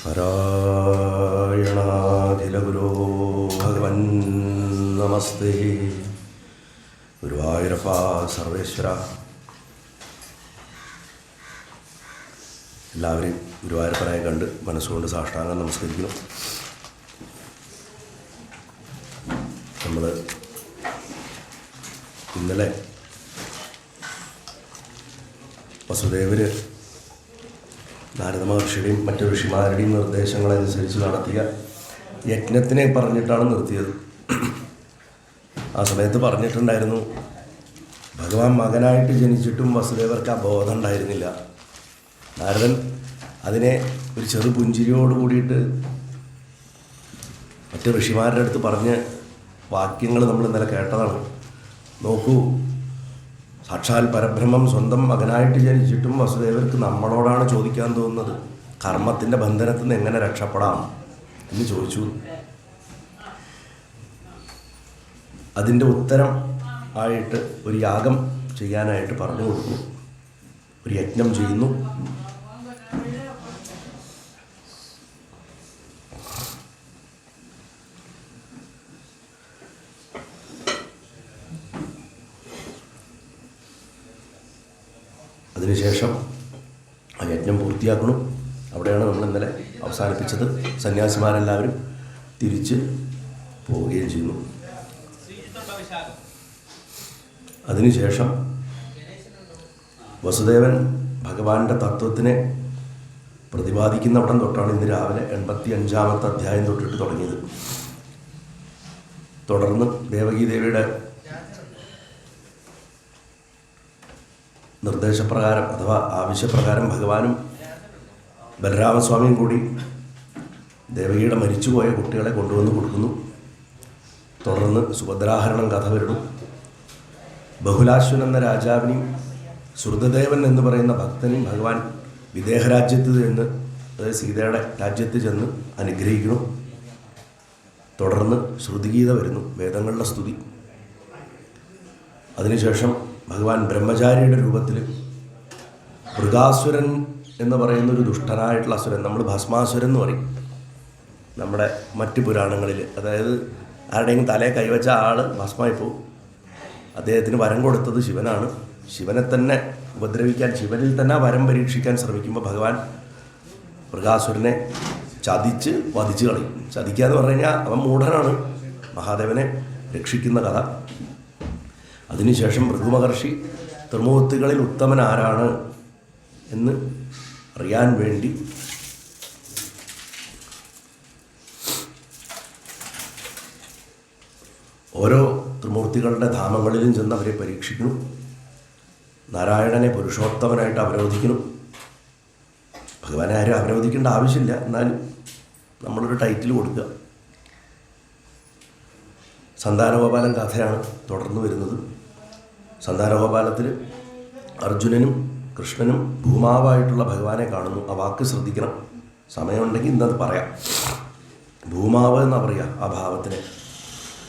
നാരായണാഖിലഗുരോ ഭഗവൻ നമസ്തേ. ഗുരുവായൂരപ്പ സർവേശ്വര. എല്ലാവരെയും ഗുരുവായൂരപ്പനായി കണ്ട് മനസ്സുകൊണ്ട് സാഷ്ടാംഗം നമസ്കരിക്കുന്നു. നമ്മൾ ഇന്നലെ വസുദേവര് നാരദ മഹർഷിയുടെയും മറ്റു ഋഷിമാരുടെയും നിർദ്ദേശങ്ങളനുസരിച്ച് നടത്തിയ യജ്ഞത്തിനെ പറഞ്ഞിട്ടാണ് നിർത്തിയത്. ആ സമയത്ത് പറഞ്ഞിട്ടുണ്ടായിരുന്നു, ഭഗവാൻ മകനായിട്ട് ജനിച്ചിട്ടും വസുദേവർക്ക് ആ ബോധം ഉണ്ടായിരുന്നില്ല. നാരദൻ അതിനെ ഒരു ചെറു പുഞ്ചിരിയോട് കൂടിയിട്ട് മറ്റു ഋഷിമാരുടെ അടുത്ത് പറഞ്ഞ വാക്യങ്ങൾ നമ്മൾ ഇന്നലെ കേട്ടതാണ്. നോക്കൂ, സാക്ഷാൽ പരബ്രഹ്മം സ്വന്തം മകനായിട്ട് ജനിച്ചിട്ടും വസുദേവർക്ക് നമ്മളോടാണ് ചോദിക്കാൻ തോന്നുന്നത്, കർമ്മത്തിൻ്റെ ബന്ധനത്തിൽ നിന്ന് എങ്ങനെ രക്ഷപ്പെടാം എന്ന് ചോദിച്ചു. അതിൻ്റെ ഉത്തരം ആയിട്ട് ഒരു യാഗം ചെയ്യാനായിട്ട് പറഞ്ഞു കൊടുക്കുന്നു. ഒരു യജ്ഞം ചെയ്യുന്നു. അതിനുശേഷം ആ യജ്ഞം പൂർത്തിയാക്കണം. അവിടെയാണ് നമ്മൾ ഇന്നലെ അവസാനിപ്പിച്ചത്. സന്യാസിമാരെല്ലാവരും തിരിച്ച് പോവുകയും ചെയ്യുന്നു. അതിനുശേഷം വസുദേവൻ ഭഗവാന്റെ തത്വത്തിനെ പ്രതിപാദിക്കുന്നവിടം തൊട്ടാണ് ഇന്ന് രാവിലെ 85-ാമത്തെ അധ്യായം തൊട്ടിട്ട് തുടങ്ങിയത്. തുടർന്ന് ദേവകീദേവിയുടെ നിർദ്ദേശപ്രകാരം അഥവാ ആവശ്യപ്രകാരം ഭഗവാനും ബലരാമസ്വാമിയും കൂടി ദേവകിയുടെ മരിച്ചുപോയ കുട്ടികളെ കൊണ്ടുവന്ന് കൊടുക്കുന്നു. തുടർന്ന് സുഭദ്രാഹരണം കഥ വരുന്നു. ബഹുലാശ്വൻ എന്ന രാജാവിനെയും ശ്രുതദേവൻ എന്ന് പറയുന്ന ഭക്തനെയും ഭഗവാൻ വിദേഹരാജ്യത്ത് ചെന്ന്, അതായത് സീതയുടെ രാജ്യത്ത് ചെന്ന് അനുഗ്രഹിക്കുന്നു. തുടർന്ന് ശ്രുതിഗീത വരുന്നു, വേദങ്ങളുടെ സ്തുതി. അതിനുശേഷം ഭഗവാൻ ബ്രഹ്മചാരിയുടെ രൂപത്തിൽ മൃഗാസുരൻ എന്ന് പറയുന്നൊരു ദുഷ്ടനായിട്ടുള്ള അസുരൻ, നമ്മൾ ഭസ്മാസുരൻ എന്ന് പറയും നമ്മുടെ മറ്റ് പുരാണങ്ങളിൽ. അതായത് ആരുടെയും തലയെ കൈവച്ച ആൾ ഭസ്മായി പോവും. അദ്ദേഹത്തിന് വരം കൊടുത്തത് ശിവനാണ്. ശിവനെ തന്നെ ഉപദ്രവിക്കാൻ, ശിവനിൽ തന്നെ വരം പരീക്ഷിക്കാൻ ശ്രമിക്കുമ്പോൾ ഭഗവാൻ മൃഗാസുരനെ ചതിച്ച് വധിച്ച് കളയും. ചതിക്കുക എന്ന് പറഞ്ഞു കഴിഞ്ഞാൽ അവൻ മൂഢനാണ്. മഹാദേവനെ രക്ഷിക്കുന്ന കഥ. അതിനുശേഷം ഭൃഗുമഹർഷി ത്രിമൂർത്തികളിൽ ഉത്തമൻ ആരാണ് എന്ന് അറിയാൻ വേണ്ടി ഓരോ ത്രിമൂർത്തികളുടെ ധാമങ്ങളിലും ചെന്ന് അവരെ പരീക്ഷിക്കുന്നു. നാരായണനെ പുരുഷോത്തമനായിട്ട് അവരോധിക്കുന്നു. ഭഗവാനെ ആരും അവരോധിക്കേണ്ട ആവശ്യമില്ല, എന്നാലും നമ്മളൊരു ടൈറ്റിൽ കൊടുക്കുക. സന്താനഗോപാലൻ കഥയാണ് തുടർന്ന് വരുന്നത്. സന്താനഗോപാലത്തിൽ അർജുനനും കൃഷ്ണനും ഭൂമാവായിട്ടുള്ള ഭഗവാനെ കാണുന്നു. ആ വാക്ക് ശ്രദ്ധിക്കണം, സമയമുണ്ടെങ്കിൽ ഇന്നത് പറയാം. ഭൂമാവ് എന്നാണ് പറയുക ആ ഭാവത്തിന്.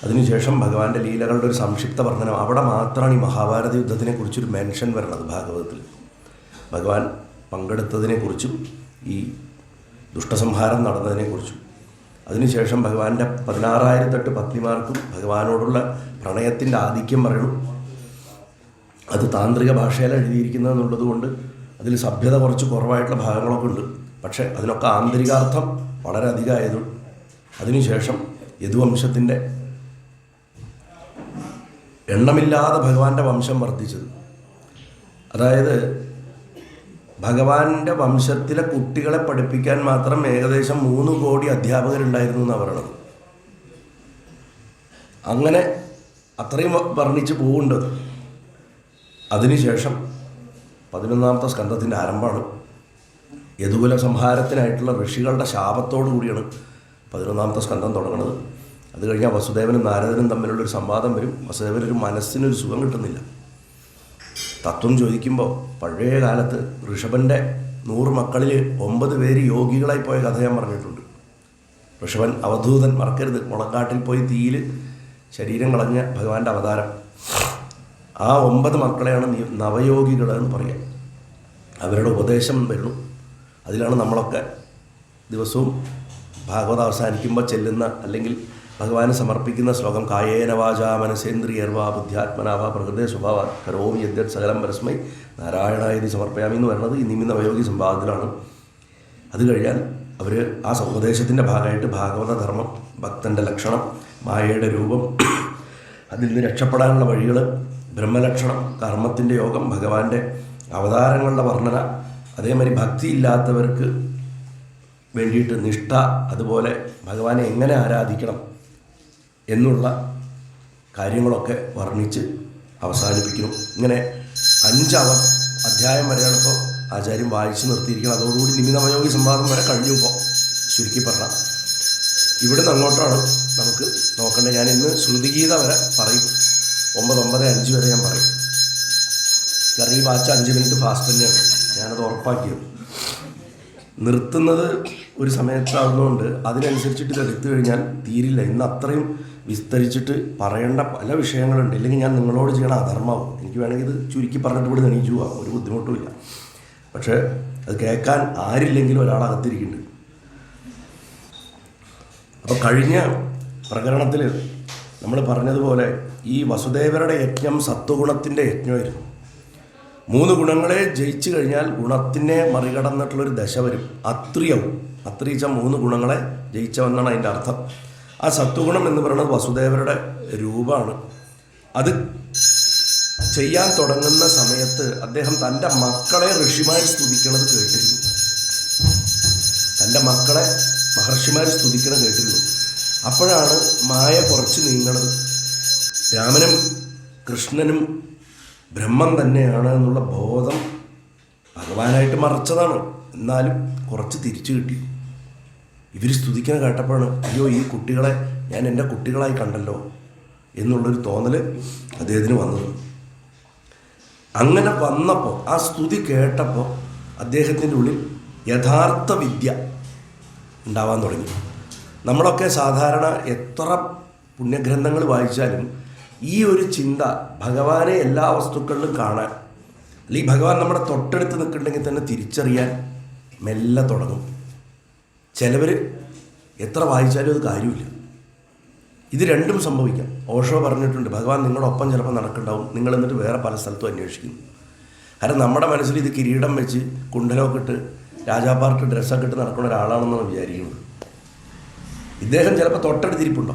അതിനുശേഷം ഭഗവാന്റെ ലീലകളുടെ ഒരു സംക്ഷിപ്ത വർണ്ണനം. അവിടെ മാത്രമാണ് ഈ മഹാഭാരത യുദ്ധത്തിനെക്കുറിച്ചൊരു മെൻഷൻ വരണത് ഭാഗവതത്തിൽ. ഭഗവാൻ പങ്കെടുത്തതിനെക്കുറിച്ചും ഈ ദുഷ്ടസംഹാരം നടന്നതിനെക്കുറിച്ചും. അതിനുശേഷം ഭഗവാന്റെ 16,008 പത്നിമാർക്കും ഭഗവാനോടുള്ള പ്രണയത്തിൻ്റെ ആധിക്യം പറയണം. അത് താന്ത്രിക ഭാഷയിലാണ് എഴുതിയിരിക്കുന്നതെന്നുള്ളത് കൊണ്ട് അതിൽ സഭ്യത കുറച്ച് കുറവായിട്ടുള്ള ഭാഗങ്ങളൊക്കെ ഉണ്ട്. പക്ഷേ അതിനൊക്കെ ആന്തരികാർത്ഥം വളരെ അധികമായതും. അതിനുശേഷം യദുവംശത്തിൻ്റെ എണ്ണമില്ലാതെ ഭഗവാന്റെ വംശം വർദ്ധിച്ചത്. അതായത് ഭഗവാന്റെ വംശത്തിലെ കുട്ടികളെ പഠിപ്പിക്കാൻ മാത്രം ഏകദേശം 3 കോടി അധ്യാപകരുണ്ടായിരുന്നു എന്നാണ് പറയണത്. അങ്ങനെ അത്രയും വർണ്ണിച്ച് പോകുന്നുണ്ട്. അതിനുശേഷം 11-ാമത്തെ സ്കന്ധത്തിൻ്റെ ആരംഭമാണ്. യദുകുല സംഹാരത്തിനായിട്ടുള്ള ഋഷികളുടെ ശാപത്തോടു കൂടിയാണ് 11-ാമത്തെ സ്കന്ധം തുടങ്ങുന്നത്. അത് കഴിഞ്ഞാൽ വസുദേവനും നാരദനും തമ്മിലുള്ളൊരു സംവാദം വരും. വസുദേവനൊരു മനസ്സിനൊരു സുഖം കിട്ടുന്നില്ല. തത്വം ചോദിക്കുമ്പോൾ പഴയ കാലത്ത് ഋഷഭൻ്റെ 100 മക്കളിൽ 9 പേര് യോഗികളായി പോയ കഥ ഞാൻ പറഞ്ഞിട്ടുണ്ട്. ഋഷഭൻ അവധൂതൻ, മറക്കരുത്, മുളങ്കാട്ടിൽ പോയി തീയിൽ ശരീരം കളഞ്ഞ ഭഗവാന്റെ അവതാരം. ആ 9 മക്കളെയാണ് നവയോഗികൾ എന്ന് പറയുക. അവരുടെ ഉപദേശം വരുന്നു. അതിലാണ് നമ്മളൊക്കെ ദിവസവും ഭാഗവതം അവസാനിക്കുമ്പോൾ ചെല്ലുന്ന അല്ലെങ്കിൽ ഭഗവാന് സമർപ്പിക്കുന്ന ശ്ലോകം കായേന വാചാ മനസേന്ദ്രിയർവാ ബുദ്ധ്യാത്മനാവാ പ്രകൃതേ സ്വഭാവ കരോമി യദ്യത് സകലം പരസ്മൈ നാരായണായതി സമർപ്പയാമി എന്ന് പറയുന്നത് ഈ നിമിന്ന വയോഗി സംവാദത്തിലാണ്. അത് കഴിഞ്ഞാൽ അവർ ആ ഉപദേശത്തിൻ്റെ ഭാഗമായിട്ട് ഭാഗവത ധർമ്മം, ഭക്തൻ്റെ ലക്ഷണം, മായയുടെ രൂപം, അതിൽ നിന്ന് രക്ഷപ്പെടാനുള്ള വഴികൾ, ബ്രഹ്മലക്ഷണം, കർമ്മത്തിൻ്റെ യോഗം, ഭഗവാന്റെ അവതാരങ്ങളുടെ വർണ്ണന, അതേമാതിരി ഭക്തിയില്ലാത്തവർക്ക് വേണ്ടിയിട്ട് നിഷ്ഠ, അതുപോലെ ഭഗവാനെ എങ്ങനെ ആരാധിക്കണം എന്നുള്ള കാര്യങ്ങളൊക്കെ വർണ്ണിച്ച് അവസാനിപ്പിക്കുന്നു. ഇങ്ങനെ 5 അധ്യായം വരെയാണ് ഇപ്പോൾ ആചാര്യം വായിച്ച് നിർത്തിയിരിക്കുന്നത്. അതോടുകൂടി നിമിത്തമയോഗി സംവാദം വരെ കഴിഞ്ഞു. ഇപ്പോൾ ചുരുക്കി പറഞ്ഞാൽ ഇവിടെ നിന്ന് അങ്ങോട്ടാണ് നമുക്ക് നോക്കേണ്ടത്. ഞാൻ ഇന്ന് ശ്രുതിഗീത വരെ പറയും, 9:05 വരെ ഞാൻ പറയും. കാരണം ഈ വാച്ച് 5 മിനിറ്റ് ഫാസ്റ്റ് തന്നെയാണ്, ഞാനത് ഉറപ്പാക്കിയത്. നിർത്തുന്നത് ഒരു സമയത്താവുന്നതുകൊണ്ട് അതിനനുസരിച്ചിട്ട് ഇത് എടുത്തു കഴിഞ്ഞാൽ തീരില്ല. ഇന്ന് അത്രയും വിസ്തരിച്ചിട്ട് പറയേണ്ട പല വിഷയങ്ങളുണ്ട്. ഇല്ലെങ്കിൽ ഞാൻ നിങ്ങളോട് ചെയ്യണ അധർമ്മാവും. എനിക്ക് വേണമെങ്കിൽ ഇത് ചുരുക്കി പറഞ്ഞിട്ട് ഇവിടെ എണീച്ചു പോവാം, ഒരു ബുദ്ധിമുട്ടുമില്ല. പക്ഷേ അത് കേൾക്കാൻ ആരില്ലെങ്കിലും ഒരാളകത്തിരിക്കുന്നുണ്ട്. അപ്പോൾ കഴിഞ്ഞ പ്രകരണത്തിൽ നമ്മൾ പറഞ്ഞതുപോലെ ഈ വസുദേവരുടെ യജ്ഞം സത്വഗുണത്തിൻ്റെ യജ്ഞമായിരുന്നു. 3 ഗുണങ്ങളെ ജയിച്ചു കഴിഞ്ഞാൽ ഗുണത്തിനെ മറികടന്നിട്ടുള്ളൊരു ദശ വരും, അത്രിയവും. അത്രീച്ച 3 ഗുണങ്ങളെ ജയിച്ചവെന്നാണ് അതിൻ്റെ അർത്ഥം. ആ സത്വഗുണം എന്ന് പറയുന്നത് വസുദേവരുടെ രൂപമാണ്. അത് ചെയ്യാൻ തുടങ്ങുന്ന സമയത്ത് അദ്ദേഹം തൻ്റെ മക്കളെ ഋഷിമാർ സ്തുതിക്കണത് കേട്ടിരുന്നു. തൻ്റെ മക്കളെ മഹർഷിമാർ സ്തുതിക്കണത് കേട്ടിരുന്നു. അപ്പോഴാണ് മായ കുറച്ച് നീങ്ങണത്. രാമനും കൃഷ്ണനും ബ്രഹ്മം തന്നെയാണ് എന്നുള്ള ബോധം ഭഗവാനായിട്ട് മറച്ചതാണ്. എന്നാലും കുറച്ച് തിരിച്ചു കിട്ടി. ഇവർ സ്തുതിക്കാൻ കേട്ടപ്പോഴാണ് അയ്യോ ഈ കുട്ടികളെ ഞാൻ എൻ്റെ കുട്ടികളായി കണ്ടല്ലോ എന്നുള്ളൊരു തോന്നൽ അദ്ദേഹത്തിന് വന്നത്. അങ്ങനെ വന്നപ്പോൾ ആ സ്തുതി കേട്ടപ്പോൾ അദ്ദേഹത്തിൻ്റെ ഉള്ളിൽ യഥാർത്ഥ വിദ്യ ഉണ്ടാവാൻ തുടങ്ങി. നമ്മളൊക്കെ സാധാരണ എത്ര പുണ്യഗ്രന്ഥങ്ങൾ വായിച്ചാലും ഈ ഒരു ചിന്ത ഭഗവാനെ എല്ലാ വസ്തുക്കളിലും കാണാൻ, അല്ലെങ്കിൽ ഭഗവാൻ നമ്മുടെ തൊട്ടടുത്ത് നിൽക്കുന്നുണ്ടെങ്കിൽ തന്നെ തിരിച്ചറിയാൻ മെല്ലെ തുടങ്ങും. ചിലവർ എത്ര വായിച്ചാലും അത് കാര്യമില്ല. ഇത് രണ്ടും സംഭവിക്കാം. ഓഷോ പറഞ്ഞിട്ടുണ്ട്, ഭഗവാൻ നിങ്ങളുടെ ഒപ്പം ചിലപ്പോൾ നടക്കുന്നുണ്ടാവും, നിങ്ങൾ എന്നിട്ട് വേറെ പല സ്ഥലത്തും അന്വേഷിക്കുന്നു. കാരണം നമ്മുടെ മനസ്സിൽ ഇത് കിരീടം വെച്ച് കുണ്ടലമൊക്കെ ഇട്ട് രാജാപ്പാർക്ക് ഡ്രസ്സൊക്കെ ഇട്ട് നടക്കുന്ന ഒരാളാണെന്നാണ് വിചാരിക്കുന്നത്. ഇദ്ദേഹം ചിലപ്പോൾ തൊട്ടടുത്തിരിപ്പുണ്ടോ.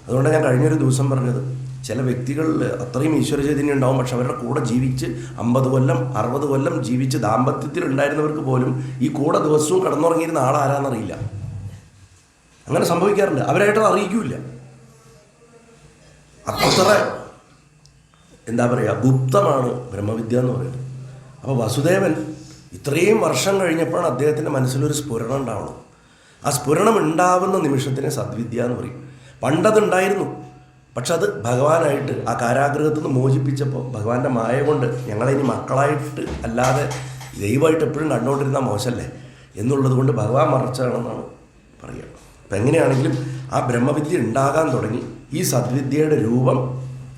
അതുകൊണ്ടാണ് ഞാൻ കഴിഞ്ഞൊരു ദിവസം പറഞ്ഞത്, ചില വ്യക്തികളിൽ അത്രയും ഈശ്വര ചൈതന്യം ഉണ്ടാവും, പക്ഷെ അവരുടെ കൂടെ ജീവിച്ച് 50 കൊല്ലം 60 കൊല്ലം ജീവിച്ച് ദാമ്പത്യത്തിൽ ഉണ്ടായിരുന്നവർക്ക് പോലും ഈ കൂടെ ദിവസവും കിടന്നുറങ്ങിയിരുന്ന ആളാരാന്നറിയില്ല. അങ്ങനെ സംഭവിക്കാറുണ്ട്. അവരായിട്ട് അറിയിക്കില്ല. അത്ര എന്താ പറയുക, ഗുപ്തമാണ് ബ്രഹ്മവിദ്യ എന്ന് പറയുന്നത്. അപ്പോൾ വസുദേവൻ ഇത്രയും വർഷം കഴിഞ്ഞപ്പോഴാണ് അദ്ദേഹത്തിൻ്റെ മനസ്സിലൊരു സ്ഫുരണം ഉണ്ടാവണം. ആ സ്ഫുരണം ഉണ്ടാവുന്ന നിമിഷത്തിനെ സദ്വിദ്യ എന്ന് പറയും. പണ്ടതുണ്ടായിരുന്നു, പക്ഷെ അത് ഭഗവാനായിട്ട് ആ കാരാഗ്രഹത്തിൽ നിന്ന് മോചിപ്പിച്ചപ്പോൾ ഭഗവാന്റെ മായ കൊണ്ട് ഞങ്ങളെ ഇനി മക്കളായിട്ട് അല്ലാതെ ദൈവമായിട്ട് എപ്പോഴും കണ്ടുകൊണ്ടിരുന്ന മോശമല്ലേ എന്നുള്ളത് കൊണ്ട് ഭഗവാൻ മറച്ചാണെന്നാണ് പറയുക. അപ്പം എങ്ങനെയാണെങ്കിലും ആ ബ്രഹ്മവിദ്യ ഉണ്ടാകാൻ തുടങ്ങി. ഈ സദ്വിദ്യയുടെ രൂപം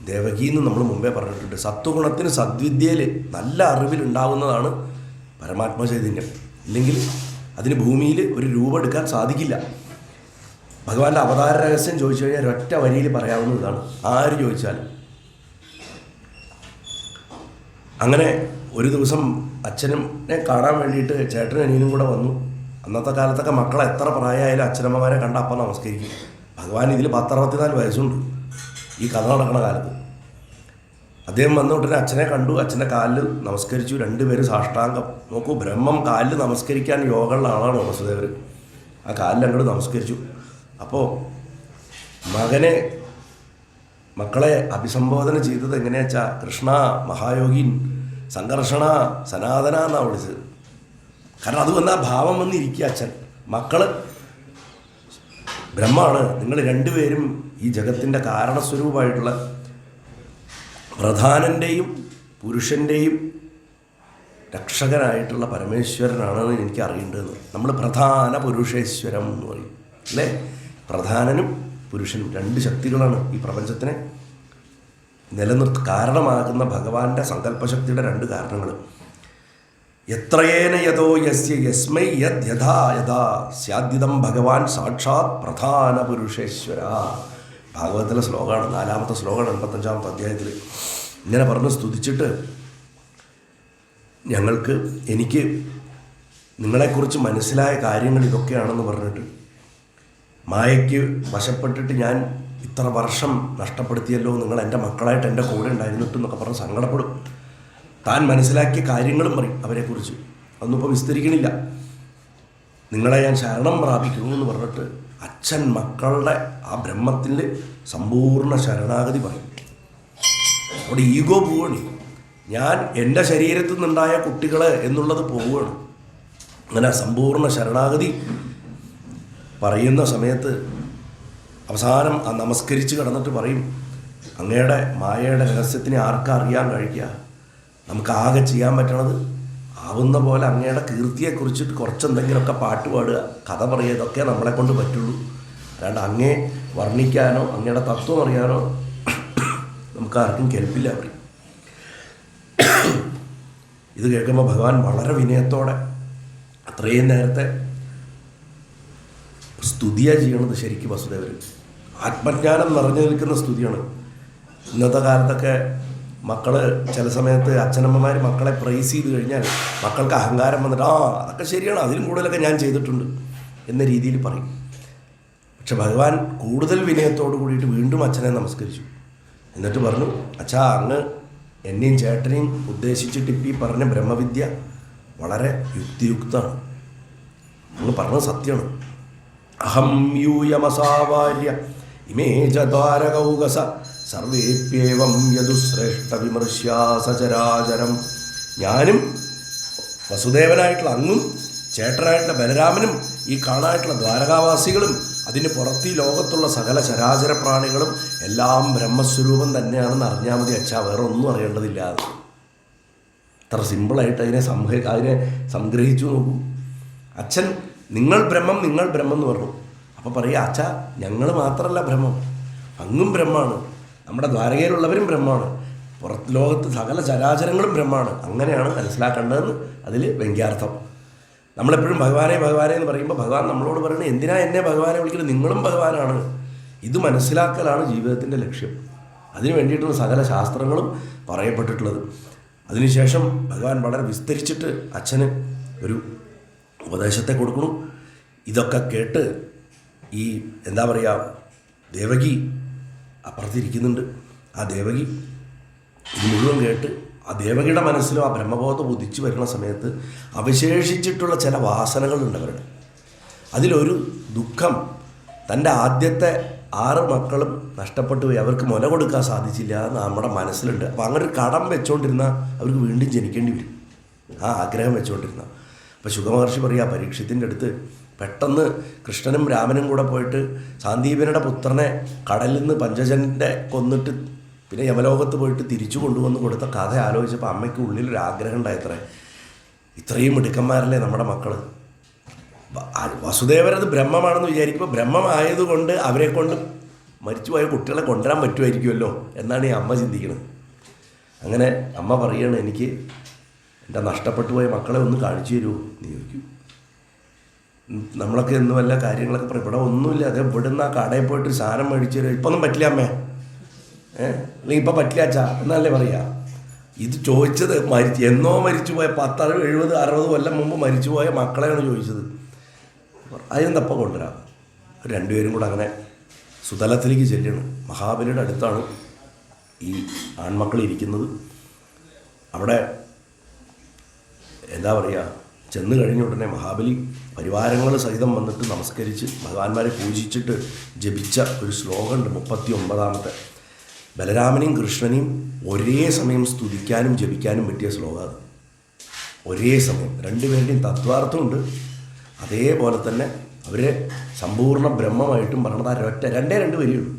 ദേവകി എന്ന് നമ്മൾ മുമ്പേ പറഞ്ഞിട്ടുണ്ട്. സത്വഗുണത്തിന് സദ്വിദ്യയിൽ നല്ല അറിവിലുണ്ടാകുന്നതാണ് പരമാത്മ ചൈതന്യം. ഇല്ലെങ്കിൽ അതിന് ഭൂമിയിൽ ഒരു രൂപം എടുക്കാൻ സാധിക്കില്ല. ഭഗവാന്റെ അവതാര രഹസ്യം ചോദിച്ചു കഴിഞ്ഞാൽ ഒരൊറ്റ വരിയിൽ പറയാവുന്നതാണ്, ആര് ചോദിച്ചാലും. അങ്ങനെ ഒരു ദിവസം അച്ഛനെ കാണാൻ വേണ്ടിയിട്ട് ചേട്ടനും അനിയനും കൂടെ വന്നു. അന്നത്തെ കാലത്തൊക്കെ മക്കളെ എത്ര പ്രായമായാലും അച്ഛനമ്മമാരെ കണ്ട അപ്പം നമസ്കരിക്കും. ഭഗവാൻ ഇതിൽ 10-64 വയസ്സുണ്ട് ഈ കഥ നടക്കുന്ന കാലത്ത്. അദ്ദേഹം വന്ന ഉടനെ അച്ഛനെ കണ്ടു, അച്ഛൻ്റെ കാലിൽ നമസ്കരിച്ചു. 2 പേര് സാഷ്ടാംഗം. നോക്കൂ, ബ്രഹ്മം കാലിൽ നമസ്കരിക്കാൻ യോഗമുള്ള ആളാണ് വസുദേവർ. ആ കാലിൽ അങ്ങോട്ട് നമസ്കരിച്ചു. അപ്പോൾ മക്കളെ അഭിസംബോധന ചെയ്തത് എങ്ങനെയാ വെച്ചാൽ കൃഷ്ണ, മഹായോഗീൻ, സംഘർഷണ, സനാതന എന്നാണ് വിളിച്ചത്. കാരണം അത് വന്ന ഭാവം വന്നിരിക്കുക. അച്ഛൻ മക്കള് ബ്രഹ്മാണ്, നിങ്ങൾ 2 പേരും ഈ ജഗത്തിൻ്റെ കാരണസ്വരൂപമായിട്ടുള്ള പ്രധാനൻ്റെയും പുരുഷൻ്റെയും രക്ഷകനായിട്ടുള്ള പരമേശ്വരനാണെന്ന് എനിക്ക് അറിയേണ്ടതെന്ന്. നമ്മൾ പ്രധാന പുരുഷേശ്വരം എന്ന് പറയും അല്ലേ. പ്രധാനനും പുരുഷനും 2 ശക്തികളാണ് ഈ പ്രപഞ്ചത്തിനെ കാരണമാകുന്ന ഭഗവാന്റെ സങ്കല്പശക്തിയുടെ 2 കാരണങ്ങൾ. എത്രയേന യഥോ യസ്യ യസ്മൈ യദ് യഥാ യഥാ സ്യാദ്യതം ഭഗവാൻ സാക്ഷാത് പ്രധാന പുരുഷേശ്വര. ഭാഗവതത്തിലെ ശ്ലോകമാണ്, 4-ാമത്തെ ശ്ലോകമാണ് 85-ാമത്തെ അധ്യായത്തിൽ. ഇങ്ങനെ പറഞ്ഞ് സ്തുതിച്ചിട്ട് എനിക്ക് നിങ്ങളെക്കുറിച്ച് മനസ്സിലായ കാര്യങ്ങൾ ഇതൊക്കെയാണെന്ന് പറഞ്ഞിട്ട്, മായയ്ക്ക് വശപ്പെട്ടിട്ട് ഞാൻ ഇത്ര വർഷം നഷ്ടപ്പെടുത്തിയല്ലോ, നിങ്ങൾ എൻ്റെ മക്കളായിട്ട് എൻ്റെ കൂടെ ഉണ്ടായിരുന്നിട്ടെന്നൊക്കെ പറഞ്ഞ് സങ്കടപ്പെടും. താൻ മനസ്സിലാക്കിയ കാര്യങ്ങളും പറയും അവരെക്കുറിച്ച്. അതൊന്നും ഇപ്പോൾ വിസ്തരിക്കണില്ല. നിങ്ങളെ ഞാൻ ശരണം പ്രാപിക്കുന്നു എന്ന് പറഞ്ഞിട്ട് അച്ഛൻ മക്കളുടെ ആ ബ്രഹ്മത്തിൽ സമ്പൂർണ്ണ ശരണാഗതി പറയും. അവിടെ ഈഗോ പോവുകയാണ്. ഞാൻ എൻ്റെ ശരീരത്തിൽ നിന്നുണ്ടായ കുട്ടികളെ എന്നുള്ളത് പോവുകയാണ്. അങ്ങനെ സമ്പൂർണ്ണ ശരണാഗതി പറയുന്ന സമയത്ത് അവസാനം ആ നമസ്കരിച്ച് കിടന്നിട്ട് പറയും, അങ്ങയുടെ മായയുടെ രഹസ്യത്തിനെ ആർക്കാ അറിയാൻ കഴിയുക? നമുക്കാകെ ചെയ്യാൻ പറ്റണത് ആവുന്ന പോലെ അങ്ങയുടെ കീർത്തിയെക്കുറിച്ചിട്ട് കുറച്ചെന്തെങ്കിലുമൊക്കെ പാട്ട് പാടുക, കഥ പറയുക, ഇതൊക്കെ നമ്മളെ കൊണ്ട് പറ്റുള്ളൂ. അല്ലാണ്ട് അങ്ങേ വർണ്ണിക്കാനോ അങ്ങയുടെ തത്വം അറിയാനോ നമുക്കാർക്കും കേൾപ്പില്ല പറയും. ഇത് കേൾക്കുമ്പോൾ ഭഗവാൻ വളരെ വിനയത്തോടെ അത്രയും നേരത്തെ സ്തുതിയാണ് ചെയ്യണത്. ശരിക്കും വസുദേവർ ആത്മജ്ഞാനം നിറഞ്ഞു നിൽക്കുന്ന സ്തുതിയാണ്. ഇന്നത്തെ കാലത്തൊക്കെ മക്കൾ ചില സമയത്ത് അച്ഛനമ്മമാർ മക്കളെ പ്രൈസ് ചെയ്ത് കഴിഞ്ഞാൽ മക്കൾക്ക് അഹങ്കാരം വന്നിട്ട് അതൊക്കെ ശരിയാണ്, അതിലും കൂടുതലൊക്കെ ഞാൻ ചെയ്തിട്ടുണ്ട് എന്ന രീതിയിൽ പറയും. പക്ഷെ ഭഗവാൻ കൂടുതൽ വിനയത്തോടു കൂടിയിട്ട് വീണ്ടും അച്ഛനെ നമസ്കരിച്ചു. എന്നിട്ട് പറഞ്ഞു, അച്ഛാ, അങ്ങ് എന്നെയും ചേട്ടനെയും ഉദ്ദേശിച്ചിട്ട് ഇപ്പം ഈ പറഞ്ഞ ബ്രഹ്മവിദ്യ വളരെ യുക്തിയുക്തമാണ്, അങ്ങ് പറഞ്ഞത് സത്യമാണ്. അഹം യൂയമസാവാര്യ ഇമേ ചാരകൗകസ സർവേപ്യേവം യദുശ്രേഷ്ഠ വിമർശ്യാ സചരാചരം. ഞാനും വസുദേവനായിട്ടുള്ള അങ്ങും ചേട്ടനായിട്ടുള്ള ബലരാമനും ഈ കാണാനായിട്ടുള്ള ദ്വാരകാവാസികളും അതിന് പുറത്ത് ഈ ലോകത്തുള്ള സകല ചരാചര പ്രാണികളും എല്ലാം ബ്രഹ്മസ്വരൂപം തന്നെയാണെന്ന് അറിഞ്ഞാൽ മതി അച്ഛാ, വേറെ ഒന്നും അറിയേണ്ടതില്ല. അത്ര സിമ്പിളായിട്ട് അതിനെ സംഗ്രഹിച്ചു നോക്കൂ. അച്ഛൻ നിങ്ങൾ ബ്രഹ്മം എന്ന് പറഞ്ഞു. അപ്പോൾ പറയുക, അച്ഛാ, ഞങ്ങൾ മാത്രമല്ല ബ്രഹ്മം, അങ്ങും ബ്രഹ്മാണ്, നമ്മുടെ ദ്വാരകയിലുള്ളവരും ബ്രഹ്മാണ്, പുറത്ത് ലോകത്ത് സകല ചരാചരങ്ങളും ബ്രഹ്മാണ്. അങ്ങനെയാണ് മനസ്സിലാക്കേണ്ടതെന്ന് അതിൽ വ്യംഗ്യാർത്ഥം. നമ്മളെപ്പോഴും ഭഗവാനെ എന്ന് പറയുമ്പോൾ ഭഗവാൻ നമ്മളോട് പറയുന്നത്, എന്തിനാ എന്നെ ഭഗവാനെ വിളിക്കുന്നത്, നിങ്ങളും ഭഗവാനാണ്. ഇത് മനസ്സിലാക്കലാണ് ജീവിതത്തിൻ്റെ ലക്ഷ്യം. അതിന് വേണ്ടിയിട്ടുള്ള സകല ശാസ്ത്രങ്ങളും പറയപ്പെട്ടിട്ടുള്ളത്. അതിനുശേഷം ഭഗവാൻ വളരെ വിസ്തരിച്ചിട്ട് അച്ഛന് ഒരു ഉപദേശത്തെ കൊടുക്കണം. ഇതൊക്കെ കേട്ട് ഈ എന്താ പറയുക, ദേവകി അപ്പുറത്തിരിക്കുന്നുണ്ട്. ആ ദേവകി ഇത് മുഴുവൻ കേട്ട് ആ ദേവകിയുടെ മനസ്സിലും ആ ബ്രഹ്മബോധം ഉദിച്ചു വരുന്ന സമയത്ത് അവശേഷിച്ചിട്ടുള്ള ചില വാസനകളുണ്ട് അവരുടെ. അതിലൊരു ദുഃഖം, തൻ്റെ ആദ്യത്തെ 6 മക്കളും നഷ്ടപ്പെട്ടു പോയി, അവർക്ക് മുല കൊടുക്കാൻ സാധിച്ചില്ല എന്ന് നമ്മുടെ മനസ്സിലുണ്ട്. അപ്പോൾ അങ്ങനെ ഒരു കടം വെച്ചുകൊണ്ടിരുന്ന അവർക്ക് വീണ്ടും ജനിക്കേണ്ടി വരും, ആ ആഗ്രഹം വെച്ചുകൊണ്ടിരുന്ന. അപ്പോൾ ശുഗമഹർഷി പറയുക, പരീക്ഷത്തിൻ്റെ അടുത്ത് പെട്ടെന്ന് കൃഷ്ണനും രാമനും കൂടെ പോയിട്ട് സാന്ദീപനുടെ പുത്രനെ കടലിൽ നിന്ന് പഞ്ചജൻ്റെ കൊന്നിട്ട് പിന്നെ യമലോകത്ത് പോയിട്ട് തിരിച്ചു കൊണ്ടുവന്ന് കൊടുത്ത കഥ ആലോചിച്ചപ്പോൾ അമ്മയ്ക്ക് ഉള്ളിലൊരാഗ്രഹം ഉണ്ടായത്രേ, ഇത്രയും മിടുക്കന്മാരല്ലേ നമ്മുടെ മക്കൾ. വസുദേവരത് ബ്രഹ്മമാണെന്ന് വിചാരിക്കുമ്പോൾ ബ്രഹ്മമായതുകൊണ്ട് അവരെ കൊണ്ട് മരിച്ചുപോയ കുട്ടികളെ കൊണ്ടുവരാൻ പറ്റുമായിരിക്കുമല്ലോ എന്നാണ് ഈ അമ്മ ചിന്തിക്കുന്നത്. അങ്ങനെ അമ്മ പറയുകയാണ്, എനിക്ക് എൻ്റെ നഷ്ടപ്പെട്ടു പോയ മക്കളെ ഒന്ന് കാണിച്ചു തരുമോ എന്ന് ചോദിക്കും. നമ്മളൊക്കെ എന്ന് വല്ല കാര്യങ്ങളൊക്കെ പറയും, ഇവിടെ ഒന്നുമില്ല, അത് ഇവിടുന്ന് ആ കടയിൽ പോയിട്ട് സാധനം മേടിച്ചു തരും. ഇപ്പം ഒന്നും പറ്റില്ല അമ്മേ, അല്ലെങ്കിൽ ഇപ്പം പറ്റില്ല അച്ഛാ എന്നല്ലേ പറയുക. ഇത് ചോദിച്ചത് എന്നോ മരിച്ചുപോയ 10, 70, 60 കൊല്ലം മുമ്പ് മരിച്ചുപോയ മക്കളെയാണ് ചോദിച്ചത്. അതിനെന്തപ്പം കൊണ്ടുവരാം. രണ്ടുപേരും കൂടെ അങ്ങനെ സുതലത്തിലേക്ക് ചെല്ലുകയാണ്. മഹാബലിയുടെ അടുത്താണ് ഈ ആൺമക്കൾ ഇരിക്കുന്നത്. അവിടെ എന്താ പറയുക, ചെന്ന് കഴിഞ്ഞ ഉടനെ മഹാബലി പരിവാരങ്ങൾ സഹിതം വന്നിട്ട് നമസ്കരിച്ച് ഭഗവാന്മാരെ പൂജിച്ചിട്ട് ജപിച്ച ഒരു ശ്ലോകമുണ്ട്, 39-ാമത്തെ. ബലരാമനെയും കൃഷ്ണനെയും ഒരേ സമയം സ്തുതിക്കാനും ജപിക്കാനും പറ്റിയ ശ്ലോകം അത്. ഒരേ സമയം രണ്ടുപേരുടെയും തത്വാർത്ഥമുണ്ട്. അതേപോലെ തന്നെ അവരെ സമ്പൂർണ്ണ ബ്രഹ്മമായിട്ടും പറഞ്ഞത് ആ രണ്ടേ വരികയുള്ളൂ.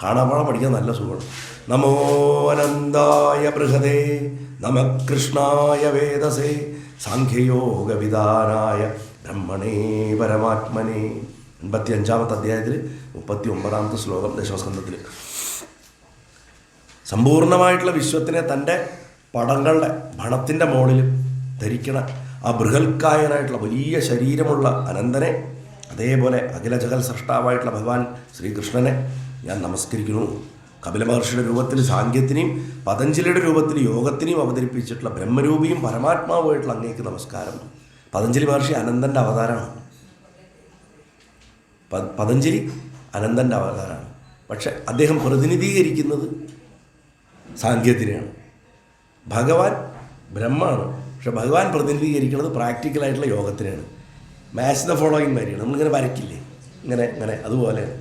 കാണാപാഠം പഠിക്കാൻ നല്ല സുഖമാണ്. നമോ അനന്തായ ബൃഹദേ നമ കൃഷ്ണായ വേദസേ സാഖ്യയോഗവിധാനായ ബ്രഹ്മണേ പരമാത്മനെ. 85-ാമത്തെ അധ്യായത്തിൽ 39-ാമത്തെ ശ്ലോകം ദശമസ്കന്ധത്തിൽ. സമ്പൂർണ്ണമായിട്ടുള്ള വിശ്വത്തിനെ തൻ്റെ പടങ്ങളുടെ ഭണത്തിൻ്റെ മുകളിൽ ധരിക്കണ ആ ബൃഹൽക്കായനായിട്ടുള്ള വലിയ ശരീരമുള്ള അനന്തനെ, അതേപോലെ അഖില ജഗൽ സൃഷ്ടാവായിട്ടുള്ള ഭഗവാൻ ശ്രീകൃഷ്ണനെ ഞാൻ നമസ്കരിക്കുന്നു. കപില മഹർഷിയുടെ രൂപത്തിൽ സാഖ്യത്തിനെയും പതഞ്ജലിയുടെ രൂപത്തിൽ യോഗത്തിനെയും അവതരിപ്പിച്ചിട്ടുള്ള ബ്രഹ്മരൂപിയും പരമാത്മാവുമായിട്ടുള്ള അങ്ങേക്ക് നമസ്കാരം. പതഞ്ജലി മഹർഷി അനന്തൻ്റെ അവതാരമാണ്. പതഞ്ജലി അനന്തൻ്റെ അവതാരമാണ്. പക്ഷെ അദ്ദേഹം പ്രതിനിധീകരിക്കുന്നത് സാഖ്യത്തിനെയാണ്. ഭഗവാൻ ബ്രഹ്മാണ്, പക്ഷെ ഭഗവാൻ പ്രതിനിധീകരിക്കുന്നത് പ്രാക്ടിക്കലായിട്ടുള്ള യോഗത്തിനെയാണ്. മാച്ച് ദ ഫോളോയിങ് മാതിരിയാണ്. നമ്മളിങ്ങനെ വരയ്ക്കില്ലേ, ഇങ്ങനെ അതുപോലെയാണ്.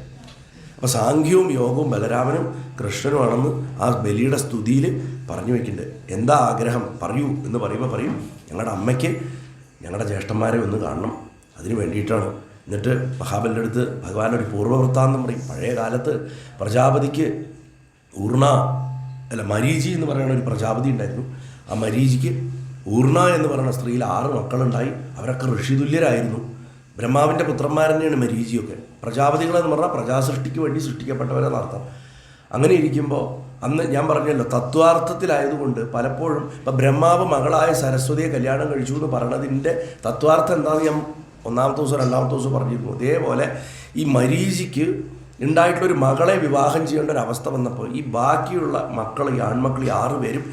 അപ്പോൾ സാഖ്യവും യോഗവും ബലരാമനും കൃഷ്ണനുമാണെന്ന് ആ ബലിയുടെ സ്തുതിയിൽ പറഞ്ഞു വയ്ക്കുന്നുണ്ട്. എന്താ ആഗ്രഹം പറയൂ എന്ന് പറയുമ്പോൾ പറയും, ഞങ്ങളുടെ അമ്മയ്ക്ക് ഞങ്ങളുടെ ജ്യേഷ്ഠന്മാരെ ഒന്ന് കാണണം, അതിന് വേണ്ടിയിട്ടാണ്. എന്നിട്ട് മഹാബലിൻ്റെ അടുത്ത് ഭഗവാൻ ഒരു പൂർവ്വവൃത്താന്തം പറയും. പഴയ കാലത്ത് പ്രജാപതിക്ക് മരീചി എന്ന് പറയുന്ന ഒരു പ്രജാപതി ഉണ്ടായിരുന്നു. ആ മരീചിക്ക് ഊർണ എന്ന് പറയുന്ന സ്ത്രീയിൽ 6 മക്കളുണ്ടായി. അവരൊക്കെ ഋഷിതുല്യരായിരുന്നു. ബ്രഹ്മാവിൻ്റെ പുത്രന്മാർ തന്നെയാണ് മരീചിയൊക്കെ. പ്രജാപതികളെന്ന് പറഞ്ഞാൽ പ്രജാസൃഷ്ടിക്ക് വേണ്ടി സൃഷ്ടിക്കപ്പെട്ടവരെന്നർത്ഥം. അങ്ങനെ ഇരിക്കുമ്പോൾ അന്ന് ഞാൻ പറഞ്ഞല്ലോ, തത്വാർത്ഥത്തിലായതുകൊണ്ട് പലപ്പോഴും ഇപ്പം ബ്രഹ്മാവ് മകളായ സരസ്വതിയെ കല്യാണം കഴിച്ചു എന്ന് പറയണതിൻ്റെ തത്വാർത്ഥം എന്താണെന്ന് ഞാൻ 1-ാമത്തെ ദിവസം 2-ാമത്തെ ദിവസം പറഞ്ഞിരുന്നു. അതേപോലെ ഈ മരീചിക്ക് ഉണ്ടായിട്ടുള്ളൊരു മകളെ വിവാഹം ചെയ്യേണ്ട ഒരു അവസ്ഥ വന്നപ്പോൾ ഈ ബാക്കിയുള്ള മക്കൾ, ഈ ആൺമക്കൾ, ഈ 6 പേരും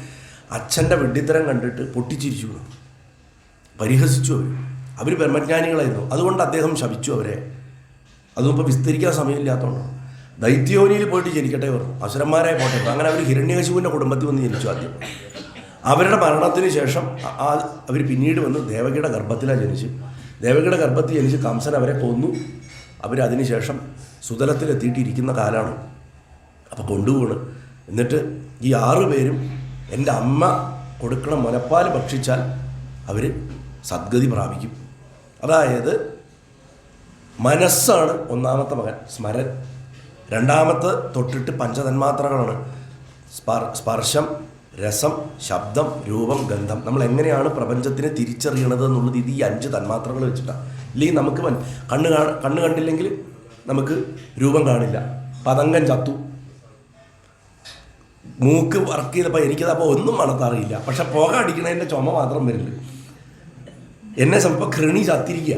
അച്ഛൻ്റെ വെഡ്ഡിത്തരം കണ്ടിട്ട് പൊട്ടിച്ചിരിച്ചു, പരിഹസിച്ചു. അവർ ബ്രഹ്മജ്ഞാനികളായിരുന്നു. അതുകൊണ്ട് അദ്ദേഹം ശപിച്ചു അവരെ. അതും ഇപ്പോൾ വിസ്തരിക്കാൻ സമയമില്ലാത്തതുകൊണ്ടാണ്. ദൈത്യോനിയിൽ പോയിട്ട് ജനിക്കട്ടെ പറഞ്ഞു, അസുരന്മാരായി പോട്ടെ. അങ്ങനെ അവർ ഹിരണ്യകശിപുവിൻ്റെ കുടുംബത്തിൽ വന്ന് ജനിച്ചു ആദ്യം. അവരുടെ മരണത്തിന് ശേഷം അവർ പിന്നീട് വന്ന് ദേവകിയുടെ ഗർഭത്തിലാണ് ജനിച്ചു. ദേവകിയുടെ ഗർഭത്തിൽ ജനിച്ച് കംസൻ അവരെ കൊന്നു. അവരതിനുശേഷം സുതലത്തിലെത്തിയിട്ടിരിക്കുന്ന കാലമാണ്. അപ്പോൾ കൊണ്ടുപോണ്. എന്നിട്ട് ഈ 6 പേരും എൻ്റെ അമ്മ കൊടുക്കണ മുലപ്പാൽ ഭക്ഷിച്ചാൽ അവർ സദ്ഗതി പ്രാപിക്കും. അതായത് മനസ്സാണ് 1-ാമത്തെ മകൻ, സ്മരൻ. 2-ാമത്തെ തൊട്ടിട്ട് പഞ്ചതന്മാത്രകളാണ്: സ്പർശം, രസം, ശബ്ദം, രൂപം, ഗന്ധം. നമ്മൾ എങ്ങനെയാണ് പ്രപഞ്ചത്തിനെ തിരിച്ചറിയണത് എന്നുള്ളത് ഇത് ഈ 5 തന്മാത്രകൾ വെച്ചിട്ടാണ്. ഇല്ലെങ്കിൽ നമുക്ക് കണ്ണ് കണ്ടില്ലെങ്കിൽ നമുക്ക് രൂപം കാണില്ല. പതങ്കൻ ചത്തു, മൂക്ക് വർക്ക് ചെയ്തപ്പോൾ എനിക്കതപ്പോൾ ഒന്നും മണത്തറിയില്ല, പക്ഷെ പുക അടിക്കണതിൻ്റെ ചുമ മാത്രം വരുന്നുണ്ട്. എന്നെ സംഭവം കൃണി ചത്തിരിക്കുക,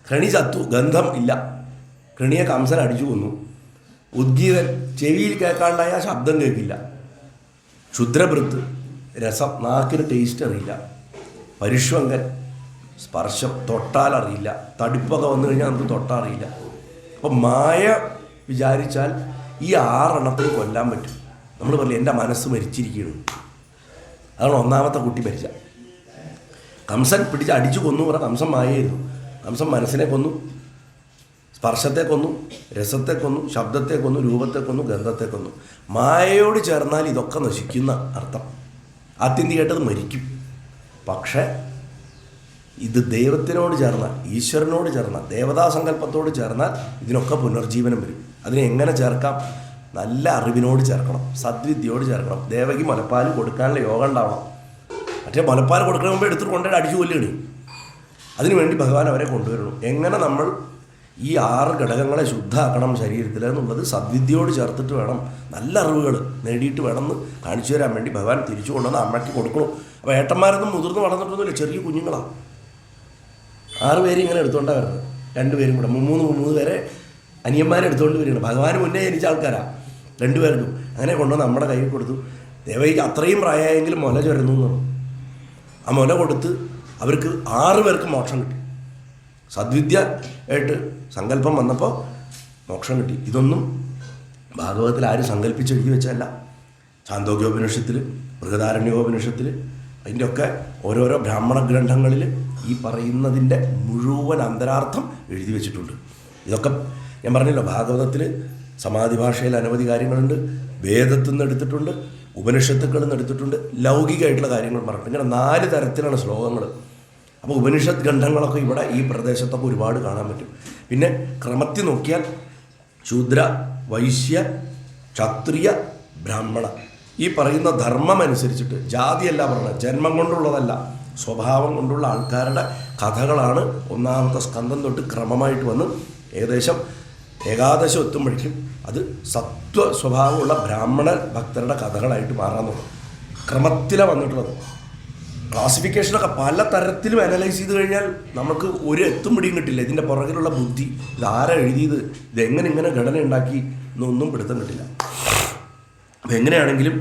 കൃണി ചത്തു, ഗന്ധം ഇല്ല. കൃണിയെ കംസൻ അടിച്ചു കൊന്നു. ഉദ്ഗീതൻ ചെവിയിൽ കേൾക്കാണ്ടായ ശബ്ദം കേൾക്കില്ല. ക്ഷുദ്രഭൃത്ത് രസം, നാക്കിന് ടേസ്റ്റ് അറിയില്ല. പരിഷ്വങ്കൻ സ്പർശം, തൊട്ടാൽ അറിയില്ല. തടിപ്പൊക്കെ വന്നു കഴിഞ്ഞാൽ നമുക്ക് തൊട്ടറിയില്ല. അപ്പം മായ വിചാരിച്ചാൽ ഈ 6 എണ്ണത്തിന് കൊല്ലാൻ പറ്റും. നമ്മൾ പറയില്ല എൻ്റെ മനസ്സ് മരിച്ചിരിക്കുകയാണ്. അതാണ് 1-ാമത്തെ കുട്ടി മരിച്ച. കംസൻ പിടിച്ച് അടിച്ചു കൊന്നു പറഞ്ഞാൽ കംസൻ മായയായിരുന്നു. കംസൻ മനസ്സിനെ കൊന്നു, സ്പർശത്തെ കൊന്നു, രസത്തെ കൊന്നു, ശബ്ദത്തെ കൊന്നു, രൂപത്തെ കൊന്നു, ഗന്ധത്തെ കൊന്നു. മായയോട് ചേർന്നാൽ ഇതൊക്കെ നശിക്കുന്ന അർത്ഥം. ആത്യന്തികമായിട്ടത് മരിക്കും. പക്ഷേ ഇത് ദൈവത്തിനോട് ചേർന്നാൽ, ഈശ്വരനോട് ചേർന്നാൽ, ദേവതാസങ്കല്പത്തോട് ചേർന്നാൽ ഇതിനൊക്കെ പുനർജീവനം വരും. അതിനെ എങ്ങനെ ചേർക്കാം? നല്ല അറിവിനോട് ചേർക്കണം, സദ്വിദ്യയോട് ചേർക്കണം. ദേവകി മുലപ്പാൽ കൊടുക്കാനുള്ള യോഗം ഉണ്ടാവണം. മറ്റേ മുലപ്പാൽ കൊടുക്കുന്ന മുമ്പ് എടുത്തിട്ട് കൊണ്ടുപോയി അടിച്ചു കൊല്ലുകയാണ്. അതിനുവേണ്ടി ഭഗവാൻ അവരെ കൊണ്ടുവരണം. എങ്ങനെ നമ്മൾ ഈ 6 ഘടകങ്ങളെ ശുദ്ധമാക്കണം ശരീരത്തിൽ എന്നുള്ളത് സദ്വിദ്യയോട് ചേർത്തിട്ട് വേണം, നല്ല അറിവുകൾ നേടിയിട്ട് വേണം എന്ന് കാണിച്ചു തരാൻ വേണ്ടി ഭഗവാൻ തിരിച്ചു കൊണ്ടുവന്ന് അമ്മയ്ക്ക് കൊടുക്കണം. അപ്പോൾ ഏട്ടന്മാരൊന്നും മുതിർന്ന് വളർന്നിട്ടൊന്നുമില്ല, ചെറിയ കുഞ്ഞുങ്ങളാണ്. 6 പേര് ഇങ്ങനെ എടുത്തുകൊണ്ടാണ് വരുന്നത്. 2 പേരും കൂടെ 3 പേരെ അനിയന്മാരെ എടുത്തുകൊണ്ട് വരികയാണ്. ഭഗവാന് മുന്നേ ജനിച്ച ആൾക്കാരാണ് 2 പേർക്കും. അങ്ങനെ കൊണ്ടുവന്ന് നമ്മുടെ കയ്യിൽ കൊടുത്തു. ദേവയ്ക്ക് അത്രയും പ്രായമായെങ്കിലും മുല ചുരന്നു എന്ന് പറഞ്ഞു. ആ മുല കൊടുത്ത് അവർക്ക് 6 പേർക്ക് മോക്ഷം കിട്ടി. സദ്വിദ്യ ആയിട്ട് സങ്കല്പം വന്നപ്പോൾ മോക്ഷം കിട്ടി. ഇതൊന്നും ഭാഗവതത്തിൽ ആരും സങ്കല്പിച്ചെഴുതി വെച്ചല്ല. ചാന്തോക്യോപനിഷത്തിൽ, ബൃഹദാരണ്യോപനിഷത്തിൽ, അതിൻ്റെയൊക്കെ ഓരോരോ ബ്രാഹ്മണ ഗ്രന്ഥങ്ങളിൽ ഈ പറയുന്നതിൻ്റെ മുഴുവൻ അന്തരാർത്ഥം എഴുതി വെച്ചിട്ടുണ്ട്. ഇതൊക്കെ ഞാൻ പറഞ്ഞല്ലോ, ഭാഗവതത്തിൽ സമാധി ഭാഷയിൽ അനവധി കാര്യങ്ങളുണ്ട്, വേദത്തിൽ നിന്ന് എടുത്തിട്ടുണ്ട്, ഉപനിഷത്തുക്കളിൽ നിന്ന് എടുത്തിട്ടുണ്ട്, ലൗകികമായിട്ടുള്ള കാര്യങ്ങൾ പറഞ്ഞിട്ടുണ്ട്. ഇങ്ങനെ 4 തരത്തിലാണ് ശ്ലോകങ്ങൾ. അപ്പോൾ ഉപനിഷത്ത് ഗ്രന്ഥങ്ങളൊക്കെ ഇവിടെ ഈ പ്രദേശത്തൊക്കെ ഒരുപാട് കാണാൻ പറ്റും. പിന്നെ ക്രമത്തിൽ നോക്കിയാൽ ശൂദ്ര, വൈശ്യ, ക്ഷത്രിയ, ബ്രാഹ്മണ ഈ പറയുന്ന ധർമ്മം അനുസരിച്ചിട്ട്, ജാതിയല്ല പറഞ്ഞത്, ജന്മം കൊണ്ടുള്ളതല്ല, സ്വഭാവം കൊണ്ടുള്ള ആൾക്കാരുടെ കഥകളാണ് 1-ാമത്തെ സ്കന്ധം തൊട്ട് ക്രമമായിട്ട് വന്ന് ഏകദേശം ഏകാദശം എത്തുമ്പോഴേക്കും അത് സത്വ സ്വഭാവമുള്ള ബ്രാഹ്മണ ഭക്തരുടെ കഥകളായിട്ട് മാറാൻ തുടങ്ങും. ക്രമത്തിലാണ് വന്നിട്ടുള്ളത്. ക്ലാസിഫിക്കേഷനൊക്കെ പല തരത്തിലും അനലൈസ് ചെയ്ത് കഴിഞ്ഞാൽ നമുക്ക് ഒരു എത്തും പിടിയും കിട്ടില്ല. ഇതിൻ്റെ പുറകിലുള്ള ബുദ്ധി, ഇതാരാ എഴുതിയത്, ഇതെങ്ങനെ ഇങ്ങനെ ഘടന ഉണ്ടാക്കി എന്നൊന്നും പിടുത്തം കിട്ടില്ല. അപ്പം എങ്ങനെയാണെങ്കിലും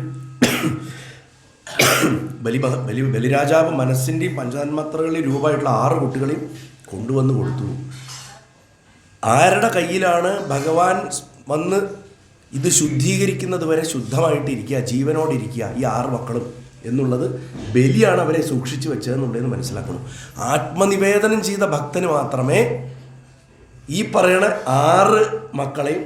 ബലിരാജാവ് മനസ്സിൻ്റെയും പഞ്ചതന്മാത്രകളുടെയും രൂപമായിട്ടുള്ള 6 കുട്ടികളെയും കൊണ്ടുവന്ന് കൊടുത്തു. ആരുടെ കയ്യിലാണ് ഭഗവാൻ വന്ന് ഇത് ശുദ്ധീകരിക്കുന്നത് വരെ ശുദ്ധമായിട്ടിരിക്കുക, ജീവനോടിരിക്കുക ഈ 6 മക്കളും എന്നുള്ളത് ബലിയാണ് അവരെ സൂക്ഷിച്ചു വെച്ചതെന്നുള്ളതെന്ന് മനസ്സിലാക്കണം. ആത്മനിവേദനം ചെയ്ത ഭക്തന് മാത്രമേ ഈ പറയണ 6 മക്കളെയും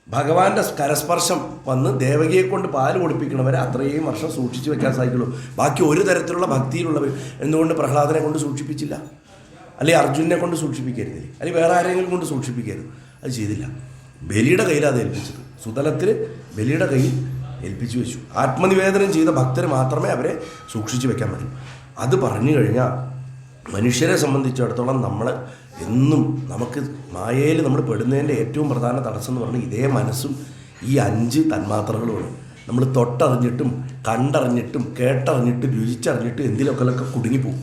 ഭഗവാന്റെ കരസ്പർശം വന്ന് ദേവകിയെ കൊണ്ട് പാല് കുടിപ്പിക്കണവരെ അത്രയും വർഷം സൂക്ഷിച്ചു വെക്കാൻ സാധിക്കുള്ളൂ. ബാക്കി ഒരു തരത്തിലുള്ള ഭക്തിയിലുള്ളവർ എന്തുകൊണ്ട് പ്രഹ്ലാദനെ കൊണ്ട് സൂക്ഷിപ്പിച്ചില്ല, അല്ലെങ്കിൽ അർജുനെ കൊണ്ട് സൂക്ഷിപ്പിക്കരുതില്ലേ, അല്ലെങ്കിൽ വേറെ ആരെങ്കിലും കൊണ്ട് സൂക്ഷിപ്പിക്കരുത്, അത് ചെയ്തില്ല. ബലിയുടെ കയ്യിലാണ് അത് ഏൽപ്പിച്ചത്. സുതലത്തിൽ ബലിയുടെ കയ്യിൽ ഏൽപ്പിച്ചു വെച്ചു. ആത്മനിവേദനം ചെയ്ത ഭക്തർ മാത്രമേ അവരെ സൂക്ഷിച്ചു വെക്കാൻ പറ്റൂ. അത് പറഞ്ഞു കഴിഞ്ഞാൽ മനുഷ്യരെ സംബന്ധിച്ചിടത്തോളം നമ്മൾ എന്നും നമുക്ക് മായയിൽ നമ്മൾ പെടുന്നതിൻ്റെ ഏറ്റവും പ്രധാന തടസ്സം എന്ന് പറഞ്ഞാൽ ഇതേ മനസ്സും ഈ 5 തന്മാത്രകളുമാണ്. നമ്മൾ തൊട്ടറിഞ്ഞിട്ടും കണ്ടറിഞ്ഞിട്ടും കേട്ടറിഞ്ഞിട്ടും രുചിച്ചറിഞ്ഞിട്ടും എന്തിലൊക്കെ കുടുങ്ങിപ്പോവും.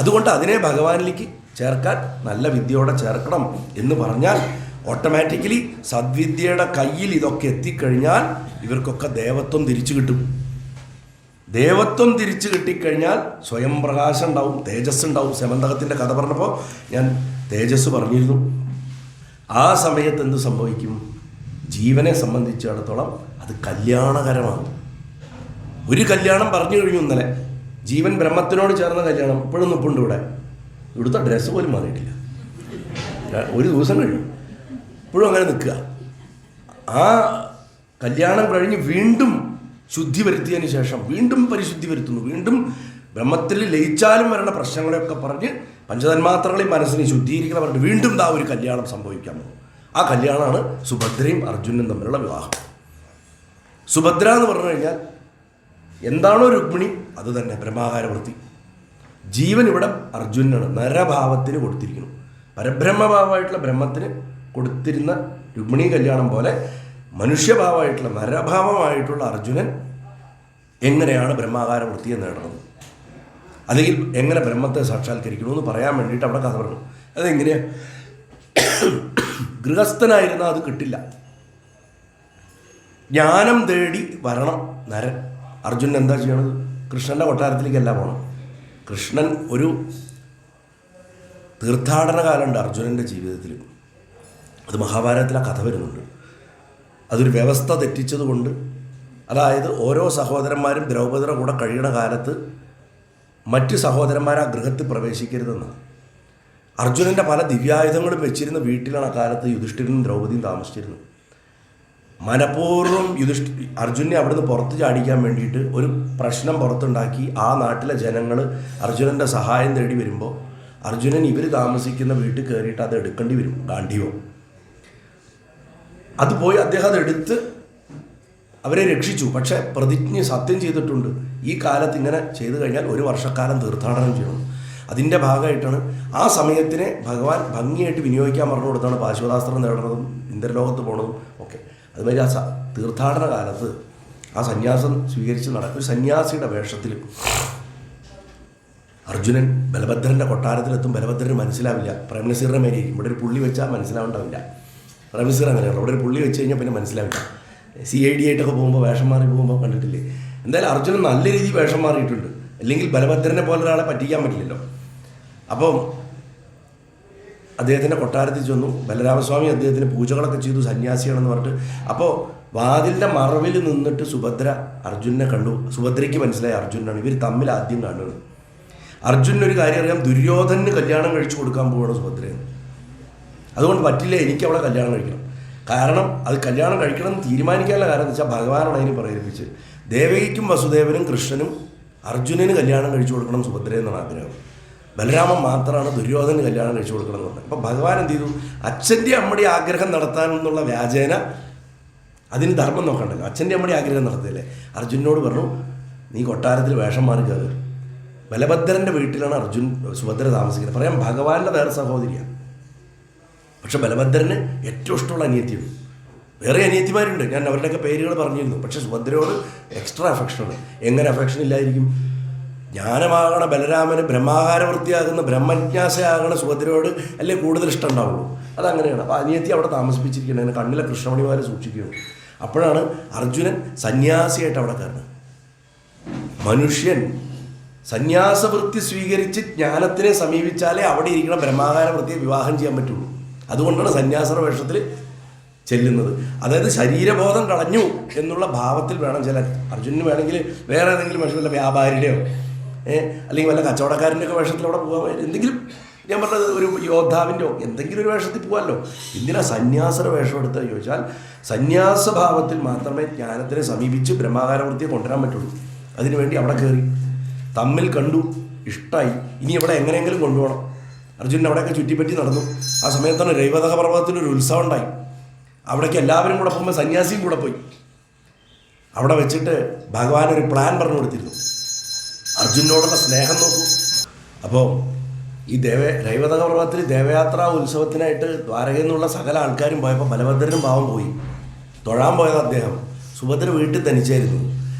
അതുകൊണ്ട് അതിനെ ഭഗവാനിലേക്ക് ചേർക്കാൻ നല്ല വിദ്യയോടെ ചേർക്കണം എന്ന് പറഞ്ഞാൽ ഓട്ടോമാറ്റിക്കലി സദ്വിദ്യയുടെ കയ്യിൽ ഇതൊക്കെ എത്തിക്കഴിഞ്ഞാൽ ഇവർക്കൊക്കെ ദേവത്വം തിരിച്ചു കിട്ടും. ദേവത്വം തിരിച്ചു കിട്ടിക്കഴിഞ്ഞാൽ സ്വയം പ്രകാശം ഉണ്ടാവും, തേജസ് ഉണ്ടാവും. സെമന്തകത്തിൻ്റെ കഥ പറഞ്ഞപ്പോൾ ഞാൻ തേജസ് പറഞ്ഞിരുന്നു. ആ സമയത്ത് എന്ത് സംഭവിക്കും? ജീവനെ സംബന്ധിച്ചിടത്തോളം അത് കല്യാണകരമാണ്. ഒരു കല്യാണം പറഞ്ഞു കഴിഞ്ഞു ഇന്നലെ, ജീവൻ ബ്രഹ്മത്തിനോട് ചേർന്ന കല്യാണം ഇപ്പോഴും നിൽപ്പുണ്ട് ഇവിടെ. ഇവിടുത്തെ ഡ്രസ്സ് പോലും മാറിയിട്ടില്ല, ഒരു ദിവസം കഴിഞ്ഞു, ഇപ്പോഴും അങ്ങനെ നിൽക്കുക. ആ കല്യാണം കഴിഞ്ഞ് വീണ്ടും ശുദ്ധി വരുത്തിയതിന് ശേഷം വീണ്ടും പരിശുദ്ധി വരുത്തുന്നു. വീണ്ടും ബ്രഹ്മത്തിൽ ലയിച്ചാലും വരണ പ്രശ്നങ്ങളെയൊക്കെ പറഞ്ഞ് പഞ്ചതന്മാത്രകളെയും മനസ്സിനെ ശുദ്ധീകരിക്കണം പറഞ്ഞിട്ട് വീണ്ടും ഒരു കല്യാണം സംഭവിക്കാൻ പോകും. ആ കല്യാണമാണ് സുഭദ്രയും അർജുനും തമ്മിലുള്ള വിവാഹം. സുഭദ്ര എന്ന് പറഞ്ഞു കഴിഞ്ഞാൽ എന്താണോ രുക്മിണി അത് തന്നെ ബ്രഹ്മാകാരവൃത്തി. ജീവൻ ഇവിടെ അർജുനാണ്, നരഭാവത്തിന് കൊടുത്തിരിക്കുന്നു. പരബ്രഹ്മഭാവമായിട്ടുള്ള ബ്രഹ്മത്തിന് കൊടുത്തിരുന്ന രുക്മിണി കല്യാണം പോലെ മനുഷ്യഭാവമായിട്ടുള്ള നരഭാവമായിട്ടുള്ള അർജുനൻ എങ്ങനെയാണ് ബ്രഹ്മാകാര വൃത്തിയെ നേടുന്നത്, അല്ലെങ്കിൽ എങ്ങനെ ബ്രഹ്മത്തെ സാക്ഷാത്കരിക്കണമെന്ന് പറയാൻ വേണ്ടിയിട്ട് അവിടെ കഥ പറഞ്ഞു. അതെങ്ങനെയാണ്? ഗൃഹസ്ഥനായിരുന്നാൽ അത് കിട്ടില്ല, ജ്ഞാനം തേടി വരണം നരൻ. അർജുനൻ എന്താ ചെയ്യണത്? കൃഷ്ണൻ്റെ കൊട്ടാരത്തിലേക്കല്ല പോകണം. കൃഷ്ണൻ ഒരു തീർത്ഥാടന കാലമുണ്ട് അർജുനൻ്റെ ജീവിതത്തിൽ. അത് മഹാഭാരതത്തിൽ ആ കഥ വരുന്നുണ്ട്. അതൊരു വ്യവസ്ഥ തെറ്റിച്ചതുകൊണ്ട്, അതായത് ഓരോ സഹോദരന്മാരും ദ്രൗപദിയുടെ കൂടെ കഴിയണ കാലത്ത് മറ്റ് സഹോദരന്മാർ ആ ഗൃഹത്തിൽ പ്രവേശിക്കരുതെന്നാണ്. അർജുനൻ്റെ പല ദിവ്യായുധങ്ങളും വെച്ചിരുന്ന വീട്ടിലാണ് ആ കാലത്ത് യുധിഷ്ഠിരനും ദ്രൗപദിയും താമസിച്ചിരുന്നത്. മനഃപൂർവ്വം അർജുനെ അവിടുന്ന് പുറത്ത് ചാടിക്കാൻ വേണ്ടിയിട്ട് ഒരു പ്രശ്നം പുറത്തുണ്ടാക്കി ആ നാട്ടിലെ ജനങ്ങൾ അർജുനൻ്റെ സഹായം തേടി വരുമ്പോൾ അർജുനൻ ഇവർ താമസിക്കുന്ന വീട്ടിൽ കയറിയിട്ട് അത് എടുക്കേണ്ടി വരും, ഗാന്ധിയോ. അത് പോയി അദ്ദേഹം അതെടുത്ത് അവരെ രക്ഷിച്ചു. പക്ഷേ പ്രതിജ്ഞ സത്യം ചെയ്തിട്ടുണ്ട്, ഈ കാലത്ത് ഇങ്ങനെ ചെയ്തു കഴിഞ്ഞാൽ 1 വർഷക്കാലം തീർത്ഥാടനം ചെയ്യണം. അതിൻ്റെ ഭാഗമായിട്ടാണ് ആ സമയത്തിനെ ഭഗവാൻ ഭംഗിയായിട്ട് വിനിയോഗിക്കാൻ പറഞ്ഞു കൊടുത്താണ് പാശുപതാസ്ത്രം നേടുന്നതും ഇന്ദ്രലോകത്ത് പോണതും ഒക്കെ. അതുമാതിരി ആ തീർത്ഥാടന കാലത്ത് ആ സന്യാസം സ്വീകരിച്ച് നടക്കും. സന്യാസിയുടെ വേഷത്തിൽ അർജുനൻ ബലഭദ്രൻ്റെ കൊട്ടാരത്തിലെത്തും. ബലഭദ്രന് മനസ്സിലാവില്ല, പ്രേംനസീറിനെ മേരിയിരിക്കും. ഇവിടെ ഒരു പുള്ളി വെച്ചാൽ മനസ്സിലാവേണ്ടാവില്ല. പ്രേംനസീർ അങ്ങനെയാണ്, ഇവിടെ ഒരു പുള്ളി വെച്ച് കഴിഞ്ഞാൽ പിന്നെ മനസ്സിലാവില്ല. CID ആയിട്ടൊക്കെ പോകുമ്പോൾ വേഷം മാറി പോകുമ്പോൾ കണ്ടിട്ടില്ലേ? എന്തായാലും അർജുനൻ നല്ല രീതിയിൽ വേഷം മാറിയിട്ടുണ്ട്, അല്ലെങ്കിൽ ബലഭദ്രനെ പോലെ ഒരാളെ പറ്റിക്കാൻ പറ്റില്ലല്ലോ. അപ്പം അദ്ദേഹത്തിൻ്റെ കൊട്ടാരത്തിൽ ചെന്നു. ബലരാമസ്വാമി അദ്ദേഹത്തിന് പൂജകളൊക്കെ ചെയ്തു, സന്യാസിയാണെന്ന് പറഞ്ഞിട്ട്. അപ്പോൾ വാതിലിൻ്റെ മറവിൽ നിന്നിട്ട് സുഭദ്ര അർജുനെ കണ്ടു. സുഭദ്രയ്ക്ക് മനസ്സിലായി അർജുനാണ്. ഇവർ തമ്മിൽ ആദ്യം കാണുന്നത്. അർജുനൊരു കാര്യം അറിയാം, ദുര്യോധനന് കല്യാണം കഴിച്ചു കൊടുക്കാൻ പോവുകയാണ് സുഭദ്രയെന്ന്. അതുകൊണ്ട് പറ്റില്ല, എനിക്ക് അവിടെ കല്യാണം കഴിക്കണം. കാരണം അത് കല്യാണം കഴിക്കണം എന്ന് തീരുമാനിക്കാനുള്ള കാരണം എന്ന് വെച്ചാൽ ഭഗവാനാണ് അതിന് പ്രേരിപ്പിച്ച്. ദേവകിക്കും വസുദേവനും കൃഷ്ണനും അർജുനന് കല്യാണം കഴിച്ചു കൊടുക്കണം സുഭദ്രയെന്നാണ് ആഗ്രഹം. ബലരാമൻ മാത്രമാണ് ദുര്യോധനന് കല്യാണം കഴിച്ചു കൊടുക്കണം എന്ന് പറഞ്ഞത്. അപ്പോൾ ഭഗവാൻ എന്ത് ചെയ്തു? അച്ഛൻ്റെ അമ്മയുടെ ആഗ്രഹം നടത്താൻ എന്നുള്ള വ്യാജേന അതിന് ധർമ്മം നോക്കണ്ടല്ലോ. അച്ഛൻ്റെ അമ്മയുടെ ആഗ്രഹം നടത്തിയല്ലേ. അർജുനോട് പറഞ്ഞു, നീ കൊട്ടാരത്തിൽ വേഷം മാറി കയറുക. ബലഭദ്രൻ്റെ വീട്ടിലാണ് സുഭദ്ര താമസിക്കുന്നത്. പറയാം ഭഗവാന്റെ വേറെ സഹോദരിയാണ്. പക്ഷെ ബലഭദ്രന് ഏറ്റവും ഇഷ്ടമുള്ള അനിയത്തിയുണ്ട്. വേറെ അനിയത്തിമാരുണ്ട്, ഞാൻ അവരുടെയൊക്കെ പേരുകൾ പറഞ്ഞിരുന്നു. പക്ഷെ സുഭദ്രയോട് എക്സ്ട്രാ അഫെക്ഷനാണ്. എങ്ങനെ അഫെക്ഷൻ ഇല്ലായിരിക്കും? ജ്ഞാനമാകണ ബലരാമന് ബ്രഹ്മാകാരവൃത്തിയാകുന്ന ബ്രഹ്മജ്ഞാസയാകണ സുഭദ്രയോട് അല്ലേ കൂടുതൽ ഇഷ്ടം ഉണ്ടാവുള്ളൂ. അതങ്ങനെയാണ്. അപ്പോൾ അനിയത്തി അവിടെ താമസിപ്പിച്ചിരിക്കുന്നത്, അതിന് കണ്ണിലെ കൃഷ്ണമണിമാരെ സൂക്ഷിക്കുകയാണ്. അപ്പോഴാണ് അർജുനൻ സന്യാസിയായിട്ട് അവിടെ കയറുന്നത്. മനുഷ്യൻ സന്യാസവൃത്തി സ്വീകരിച്ച് ജ്ഞാനത്തിനെ സമീപിച്ചാലേ അവിടെ ഇരിക്കുന്ന ബ്രഹ്മാകാര വൃത്തിയെ വിവാഹം ചെയ്യാൻ പറ്റുള്ളൂ. അതുകൊണ്ടാണ് സന്യാസ വേഷത്തിൽ ചെല്ലുന്നത്. അതായത് ശരീരബോധം കളഞ്ഞു എന്നുള്ള ഭാവത്തിൽ വേണം ചില. അർജുനന് വേണമെങ്കിൽ വേറെ ഏതെങ്കിലും വേഷം, വല്ല വ്യാപാരിയുടെയോ അല്ലെങ്കിൽ വല്ല കച്ചവടക്കാരൻ്റെയൊക്കെ വേഷത്തിൽ അവിടെ പോകാൻ, എന്തെങ്കിലും ഞാൻ പറഞ്ഞത് ഒരു യോദ്ധാവിൻ്റെയോ എന്തെങ്കിലും ഒരു വേഷത്തിൽ പോകാമല്ലോ. എന്തിനാ സന്യാസ വേഷം എടുത്ത് ചോദിച്ചാൽ സന്യാസഭാവത്തിൽ മാത്രമേ ജ്ഞാനത്തിനെ സമീപിച്ച് ബ്രഹ്മാകാര വൃത്തിയെ കൊണ്ടുവരാൻ പറ്റുള്ളൂ. അതിനുവേണ്ടി അവിടെ കയറി തമ്മിൽ കണ്ടു, ഇഷ്ടമായി. ഇനി ഇവിടെ എങ്ങനെയെങ്കിലും കൊണ്ടുപോകണം. അർജുനൻ അവിടെയൊക്കെ ചുറ്റിപ്പറ്റി നടന്നു. ആ സമയത്താണ് രൈവതക പർവ്വതത്തിനൊരു ഉത്സവം ഉണ്ടായി. അവിടേക്ക് എല്ലാവരും കൂടെ പോകുമ്പോൾ സന്യാസിയും കൂടെ പോയി. അവിടെ വെച്ചിട്ട് ഭഗവാൻ ഒരു പ്ലാൻ പറഞ്ഞു കൊടുത്തിരുന്നു. അർജുനോടുള്ള സ്നേഹം നോക്കൂ. അപ്പോൾ ഈ രൈവതക പർവ്വതത്തിൽ ദേവയാത്രാ ഉത്സവത്തിനായിട്ട് ദ്വാരകയിൽ നിന്നുള്ള സകല ആൾക്കാരും പോയപ്പോൾ ബലഭദ്രനും പാവം പോയി. തൊഴാൻ പോയത് അദ്ദേഹം. സുഭദ്ര വീട്ടിൽ തനിച്ചായിരുന്നു.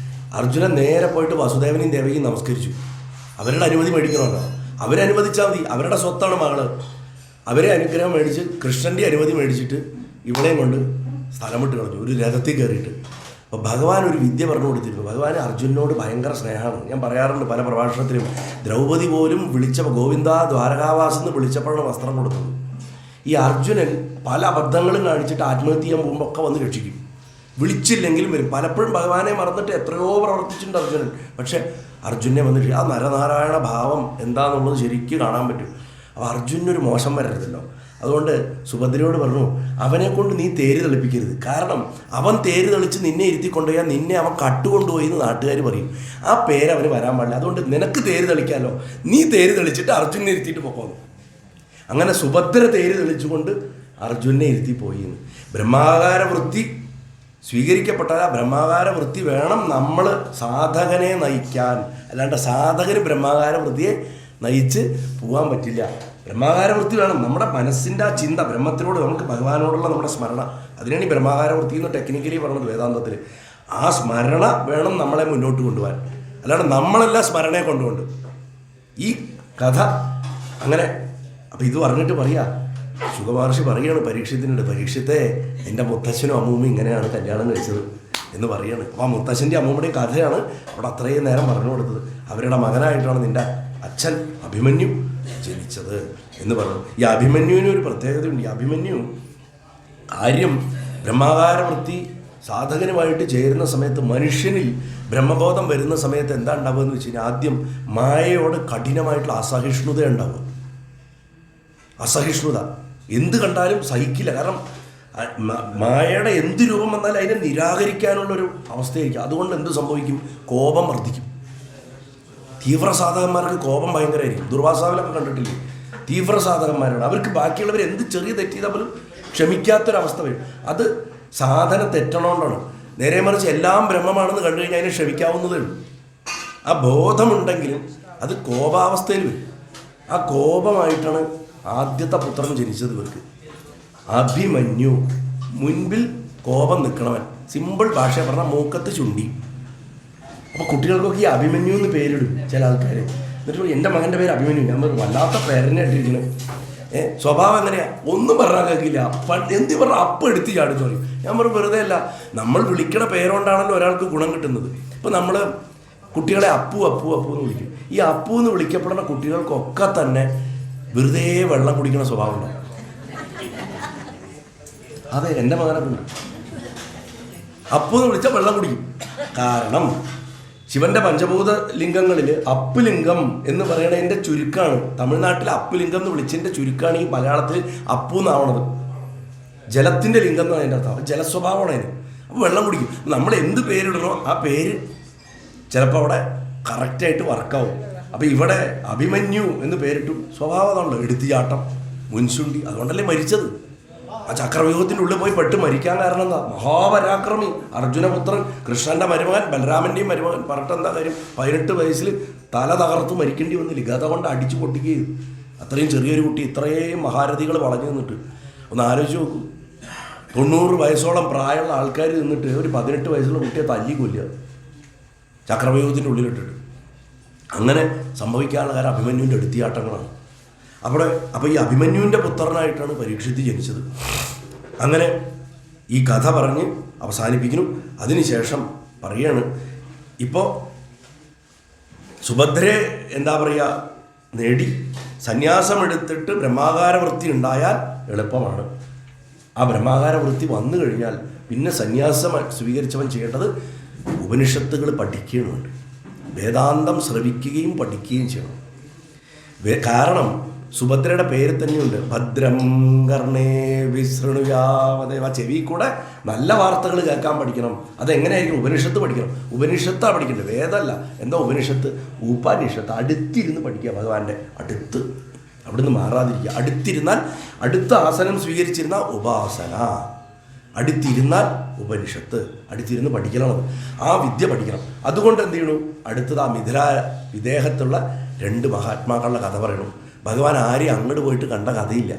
അർജുനൻ നേരെ പോയിട്ട് വസുദേവനെയും ദേവകിയും നമസ്കരിച്ചു. അവരുടെ അനുമതി മേടിക്കണമല്ലോ. അവരനുവദിച്ചാൽ മതി, അവരുടെ സ്വത്താണ് മകള്. അവരെ അനുഗ്രഹം മേടിച്ച് കൃഷ്ണൻ്റെ അനുമതി മേടിച്ചിട്ട് ഇവിടെയും കൊണ്ട് സ്ഥലം വിട്ട് കളഞ്ഞു, ഒരു രഥത്തിൽ കയറിയിട്ട്. അപ്പോൾ ഭഗവാൻ ഒരു വിദ്യ പറഞ്ഞു കൊടുത്തിരുന്നു. ഭഗവാൻ അർജുനനോട് ഭയങ്കര സ്നേഹമാണ്. ഞാൻ പറയാറുണ്ട് പല പ്രഭാഷണത്തിലും. ദ്രൗപദി പോലും വിളിച്ചപ്പോൾ ഗോവിന്ദ ദ്വാരകാവാസെന്ന് വിളിച്ചപ്പോഴാണ് വസ്ത്രം കൊടുത്തത്. ഈ അർജുനൻ പല അബദ്ധങ്ങളും കാണിച്ചിട്ട് ആത്മഹത്യ ചെയ്യാൻ പോകുമ്പോൾ ഒക്കെ വന്ന് രക്ഷിക്കും. വിളിച്ചില്ലെങ്കിലും വരും. പലപ്പോഴും ഭഗവാനെ മറന്നിട്ട് എത്രയോ പ്രവർത്തിച്ചിട്ടുണ്ട് അർജുനൻ. പക്ഷേ അർജുനെ വന്നിട്ട് ആ നരനാരായണ ഭാവം എന്താണെന്നുള്ളത് ശരിക്കും കാണാൻ പറ്റും. അപ്പോൾ അർജുനൊരു മോശം വരരുതല്ലോ. അതുകൊണ്ട് സുഭദ്രയോട് പറഞ്ഞു, അവനെ കൊണ്ട് നീ തേര് തെളിപ്പിക്കരുത്. കാരണം അവൻ തേര് തെളിച്ച് നിന്നെ ഇരുത്തി കൊണ്ടുപോയാൽ നിന്നെ അവൻ കട്ടുകൊണ്ടുപോയി എന്ന് നാട്ടുകാർ പറയും. ആ പേര് അവന് വരാൻ പാടില്ല. അതുകൊണ്ട് നിനക്ക് തേര് തെളിക്കാമല്ലോ, നീ തേര് തെളിച്ചിട്ട് അർജുനെ ഇരുത്തിയിട്ട് പോകാമെന്ന്. അങ്ങനെ സുഭദ്ര തേര് തെളിച്ചുകൊണ്ട് അർജുനെ ഇരുത്തി പോയി. ബ്രഹ്മാകാര വൃത്തി സ്വീകരിക്കപ്പെട്ടാൽ ആ ബ്രഹ്മാകാര വൃത്തി വേണം നമ്മൾ സാധകനെ നയിക്കാൻ. അല്ലാണ്ട് സാധകന് ബ്രഹ്മാകാര വൃത്തിയെ നയിച്ച് പോകാൻ പറ്റില്ല. ബ്രഹ്മാകാര വൃത്തി വേണം. നമ്മുടെ മനസ്സിൻ്റെ ആ ചിന്ത, ബ്രഹ്മത്തിനോട് നമുക്ക് ഭഗവാനോടുള്ള നമ്മുടെ സ്മരണ, അതിനാണ് ഈ ബ്രഹ്മാകാര വൃത്തി എന്ന് ടെക്നിക്കലി പറഞ്ഞത് വേദാന്തത്തിൽ. ആ സ്മരണ വേണം നമ്മളെ മുന്നോട്ട് കൊണ്ടുപോകാൻ. അല്ലാണ്ട് നമ്മളെല്ലാം സ്മരണയെ കൊണ്ടുകൊണ്ട് ഈ കഥ അങ്ങനെ. അപ്പം ഇത് പറഞ്ഞിട്ട് പറയാ, ശുഗമഹർഷി പറയുകയാണ് പരീക്ഷത്തിനുണ്ട്, പരീക്ഷത്തെ എൻ്റെ മുത്തശ്ശനും അമ്മൂമ്മയും ഇങ്ങനെയാണ് കല്യാണം കഴിച്ചത് എന്ന് പറയുകയാണ്. അപ്പോൾ ആ മുത്തശ്ശൻ്റെ അമ്മൂമ്മയുടെയും കഥയാണ് അവിടെ അത്രയും നേരം പറഞ്ഞു കൊടുത്തത്. അവരുടെ മകനായിട്ടാണ് നിൻ്റെ അച്ഛൻ അഭിമന്യു ജനിച്ചത് എന്ന് പറഞ്ഞു. ഈ അഭിമന്യുവിന് ഒരു പ്രത്യേകതയുണ്ട്. ഈ അഭിമന്യു കാര്യം ബ്രഹ്മാകാര വൃത്തി സാധകനുമായിട്ട് ചേരുന്ന സമയത്ത്, മനുഷ്യനിൽ ബ്രഹ്മബോധം വരുന്ന സമയത്ത് എന്താ ഉണ്ടാവുക എന്ന് വെച്ച് കഴിഞ്ഞാൽ, ആദ്യം മായയോട് കഠിനമായിട്ടുള്ള അസഹിഷ്ണുത ഉണ്ടാവുക. അസഹിഷ്ണുത എന്ത് കണ്ടാലും സഹിക്കില്ല. കാരണം മായയുടെ എന്ത് രൂപം വന്നാലും അതിനെ നിരാകരിക്കാനുള്ളൊരു അവസ്ഥയായിരിക്കും. അതുകൊണ്ട് എന്ത് സംഭവിക്കും? കോപം വർദ്ധിക്കും. തീവ്ര സാധകന്മാർക്ക് കോപം ഭയങ്കരമായിരിക്കും. ദുർവാസാവിലൊക്കെ കണ്ടിട്ടില്ലേ? തീവ്ര സാധകന്മാരാണ്. അവർക്ക് ബാക്കിയുള്ളവർ എന്ത് ചെറിയ തെറ്റിയതാൽ പോലും ക്ഷമിക്കാത്തൊരവസ്ഥ വരും. അത് സാധന തെറ്റണോണ്ടാണ്. നേരെ മറിച്ച് എല്ലാം ബ്രഹ്മമാണെന്ന് കണ്ടു കഴിഞ്ഞാൽ അതിനെ ക്ഷമിക്കാവുന്നതേ ഉള്ളൂ. ആ ബോധമുണ്ടെങ്കിലും അത് കോപാവസ്ഥയിൽ വരും. ആ കോപമായിട്ടാണ് ആദ്യത്തെ പുത്രൻ ജനിച്ചത് ഇവർക്ക്. അഭിമന്യു, മുൻപിൽ കോപം നിൽക്കണവൻ. സിമ്പിൾ ഭാഷ പറഞ്ഞാൽ മൂക്കത്ത് ചുണ്ടി. അപ്പോൾ കുട്ടികൾക്കൊക്കെ ഈ അഭിമന്യു എന്ന് പേരിടും ചില ആൾക്കാർ. എന്നിട്ട് എൻ്റെ മകൻ്റെ പേര് അഭിമന്യു. ഞാൻ പറഞ്ഞു വല്ലാത്ത പേരനെ ഇട്ടിരിക്കുന്നത്. സ്വഭാവം എങ്ങനെയാണ്? ഒന്നും പറഞ്ഞാൽ കേൾക്കില്ല. എന്ത് പറഞ്ഞാൽ അപ്പം എടുത്ത് ചാടുന്നു പറയും. ഞാൻ പറഞ്ഞു വെറുതെ അല്ല, നമ്മൾ വിളിക്കണ പേരുകൊണ്ടാണല്ലോ ഒരാൾക്ക് ഗുണം കിട്ടുന്നത്. ഇപ്പം നമ്മൾ കുട്ടികളെ അപ്പു അപ്പു അപ്പു എന്ന് വിളിക്കും. ഈ അപ്പു എന്ന് വിളിക്കപ്പെടുന്ന കുട്ടികൾക്കൊക്കെ തന്നെ വെറുതെ വെള്ളം കുടിക്കുന്ന സ്വഭാവം ഉണ്ടാവും. അതെ, എൻ്റെ മകനൊക്കെ ഉണ്ട്. അപ്പു എന്ന് വിളിച്ചാൽ വെള്ളം കുടിക്കും. കാരണം ശിവന്റെ പഞ്ചഭൂത ലിംഗങ്ങളിൽ അപ്പ് ലിംഗം എന്ന് പറയണതിൻ്റെ ചുരുക്കമാണ്. തമിഴ്നാട്ടിൽ അപ്പ് ലിംഗം എന്ന് വിളിച്ചതിൻ്റെ ചുരുക്കമാണ് ഈ മലയാളത്തിൽ അപ്പു എന്നാവണത്. ജലത്തിൻ്റെ ലിംഗം എന്നാണ് അതിൻ്റെ അർത്ഥം. ജലസ്വഭാവമാണ് അതിന്. അപ്പോൾ വെള്ളം കുടിക്കും. നമ്മൾ എന്ത് പേരിടണോ ആ പേര് ചിലപ്പോൾ അവിടെ കറക്റ്റായിട്ട് വർക്കാവും. അപ്പോൾ ഇവിടെ അഭിമന്യു എന്ന് പേരിട്ടു. സ്വഭാവം അതാണല്ലോ, എടുത്തിയാട്ടം, മുൻശുണ്ടി. അതുകൊണ്ടല്ലേ മരിച്ചത്. ആ ചക്രവ്യൂഹത്തിൻ്റെ ഉള്ളിൽ പോയി പെട്ട് മരിക്കാൻ കാരണം എന്താ? മഹാപരാക്രമി അർജുനപുത്രൻ, കൃഷ്ണൻ്റെ മരുമകൻ, ബലരാമൻ്റെയും മരുമകൻ. പറഞ്ഞിട്ട് എന്താ കാര്യം? 18 വയസ്സിൽ തല തകർത്ത് മരിക്കേണ്ടി വന്നില്ല. ഗത കൊണ്ട് അടിച്ചു പൊട്ടിക്കുകയും. അത്രയും ചെറിയൊരു കുട്ടി ഇത്രയും മഹാരഥികൾ വളഞ്ഞു നിന്നിട്ട് ഒന്ന് ആലോചിച്ച് നോക്കൂ. 90 വയസ്സോളം പ്രായമുള്ള ആൾക്കാർ നിന്നിട്ട് ഒരു 18 വയസ്സുള്ള കുട്ടിയെ തല്ലി കൊല്ലുക ചക്രവ്യൂഹത്തിൻ്റെ ഉള്ളിലിട്ടിട്ട്. അങ്ങനെ സംഭവിക്കാനുള്ള കാര്യം അഭിമന്യുവിൻ്റെ എടുത്തിയാട്ടങ്ങളാണ്. അപ്പോൾ ഈ അഭിമന്യുവിൻ്റെ പുത്രനായിട്ടാണ് പരീക്ഷിത്ത് ജനിച്ചത്. അങ്ങനെ ഈ കഥ പറഞ്ഞ് അവസാനിപ്പിക്കുന്നു. അതിനുശേഷം പറയാണ്, ഇപ്പോൾ സുഭദ്രയെ എന്താ പറയുക നേടി സന്യാസമെടുത്തിട്ട് ബ്രഹ്മാകാര വൃത്തി ഉണ്ടായാൽ എളുപ്പമാണ്. ആ ബ്രഹ്മാകാര വൃത്തി വന്നു കഴിഞ്ഞാൽ പിന്നെ സന്യാസം സ്വീകരിച്ചവൻ ചെയ്യേണ്ടത് ഉപനിഷത്തുകൾ പഠിക്കുകയുമുണ്ട്, വേദാന്തം ശ്രവിക്കുകയും പഠിക്കുകയും ചെയ്യണം. കാരണം സുഭദ്രയുടെ പേര് തന്നെയുണ്ട്, ഭദ്രം കർണേ വിശൃണുയാവദേവ. ചെവി കൂടെ നല്ല വാർത്തകൾ കേൾക്കാൻ പഠിക്കണം. അതെങ്ങനെയായിരിക്കും? ഉപനിഷത്ത് പഠിക്കണം. ഉപനിഷത്താണ് പഠിക്കേണ്ടത്, വേദമല്ല. എന്താ ഉപനിഷത്ത്? ഉപനിഷത്ത്. അടുത്തിരുന്ന് പഠിക്കുക, ഭഗവാന്റെ അടുത്ത്, അവിടുന്ന് മാറാതിരിക്കുക. അടുത്തിരുന്നാൽ, അടുത്ത ആസനം സ്വീകരിച്ചിരുന്ന ഉപാസന, അടുത്തിരുന്നാൽ ഉപനിഷത്ത്, അടുത്തിരുന്ന് പഠിക്കണം. ആ വിദ്യ പഠിക്കണം. അതുകൊണ്ട് എന്ത് ചെയ്യണു? അടുത്തത് ആ വിദേഹത്തുള്ള 2 മഹാത്മാക്കളുടെ കഥ പറയണം. ഭഗവാൻ ആരെയും അങ്ങോട്ട് പോയിട്ട് കണ്ട കഥയില്ല.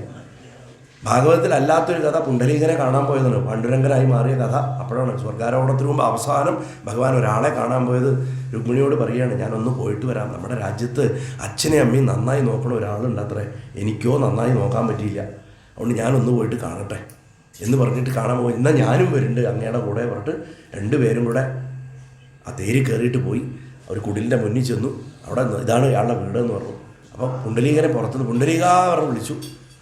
ഭാഗവതത്തിലല്ലാത്തൊരു കഥ പുണ്ഡരീകനെ കാണാൻ പോയതാണ്, പാണ്ഡുരംഗനായി മാറിയ കഥ. അപ്പോഴാണ് സ്വർഗാരോഹണത്തിന് മുമ്പ് അവസാനം ഭഗവാൻ ഒരാളെ കാണാൻ പോയത്. രുക്മിണിയോട് പറയുകയാണ്, ഞാനൊന്ന് പോയിട്ട് വരാം, നമ്മുടെ രാജ്യത്ത് അച്ഛനെയും അമ്മയും നന്നായി നോക്കണ ഒരാളുണ്ട് അത്രേ, എനിക്കോ നന്നായി നോക്കാൻ പറ്റിയില്ല, അതുകൊണ്ട് ഞാനൊന്ന് പോയിട്ട് കാണട്ടെ എന്ന് പറഞ്ഞിട്ട് കാണാൻ പോയി. എന്നാൽ ഞാനും വരുന്നുണ്ട് അങ്ങയുടെ കൂടെ പറഞ്ഞിട്ട് 2 പേരും കൂടെ ആ തേര് കയറിയിട്ട് പോയി. അവർ കുടിലിൻ്റെ മുന്നിൽ ചെന്നു. അവിടെ ഇതാണ് ഇയാളുടെ വീടെന്ന് പറഞ്ഞു. അപ്പോൾ പുണ്ഡരീകനെ പുറത്തുനിന്ന് പുണ്ഡരീക പറഞ്ഞ് വിളിച്ചു.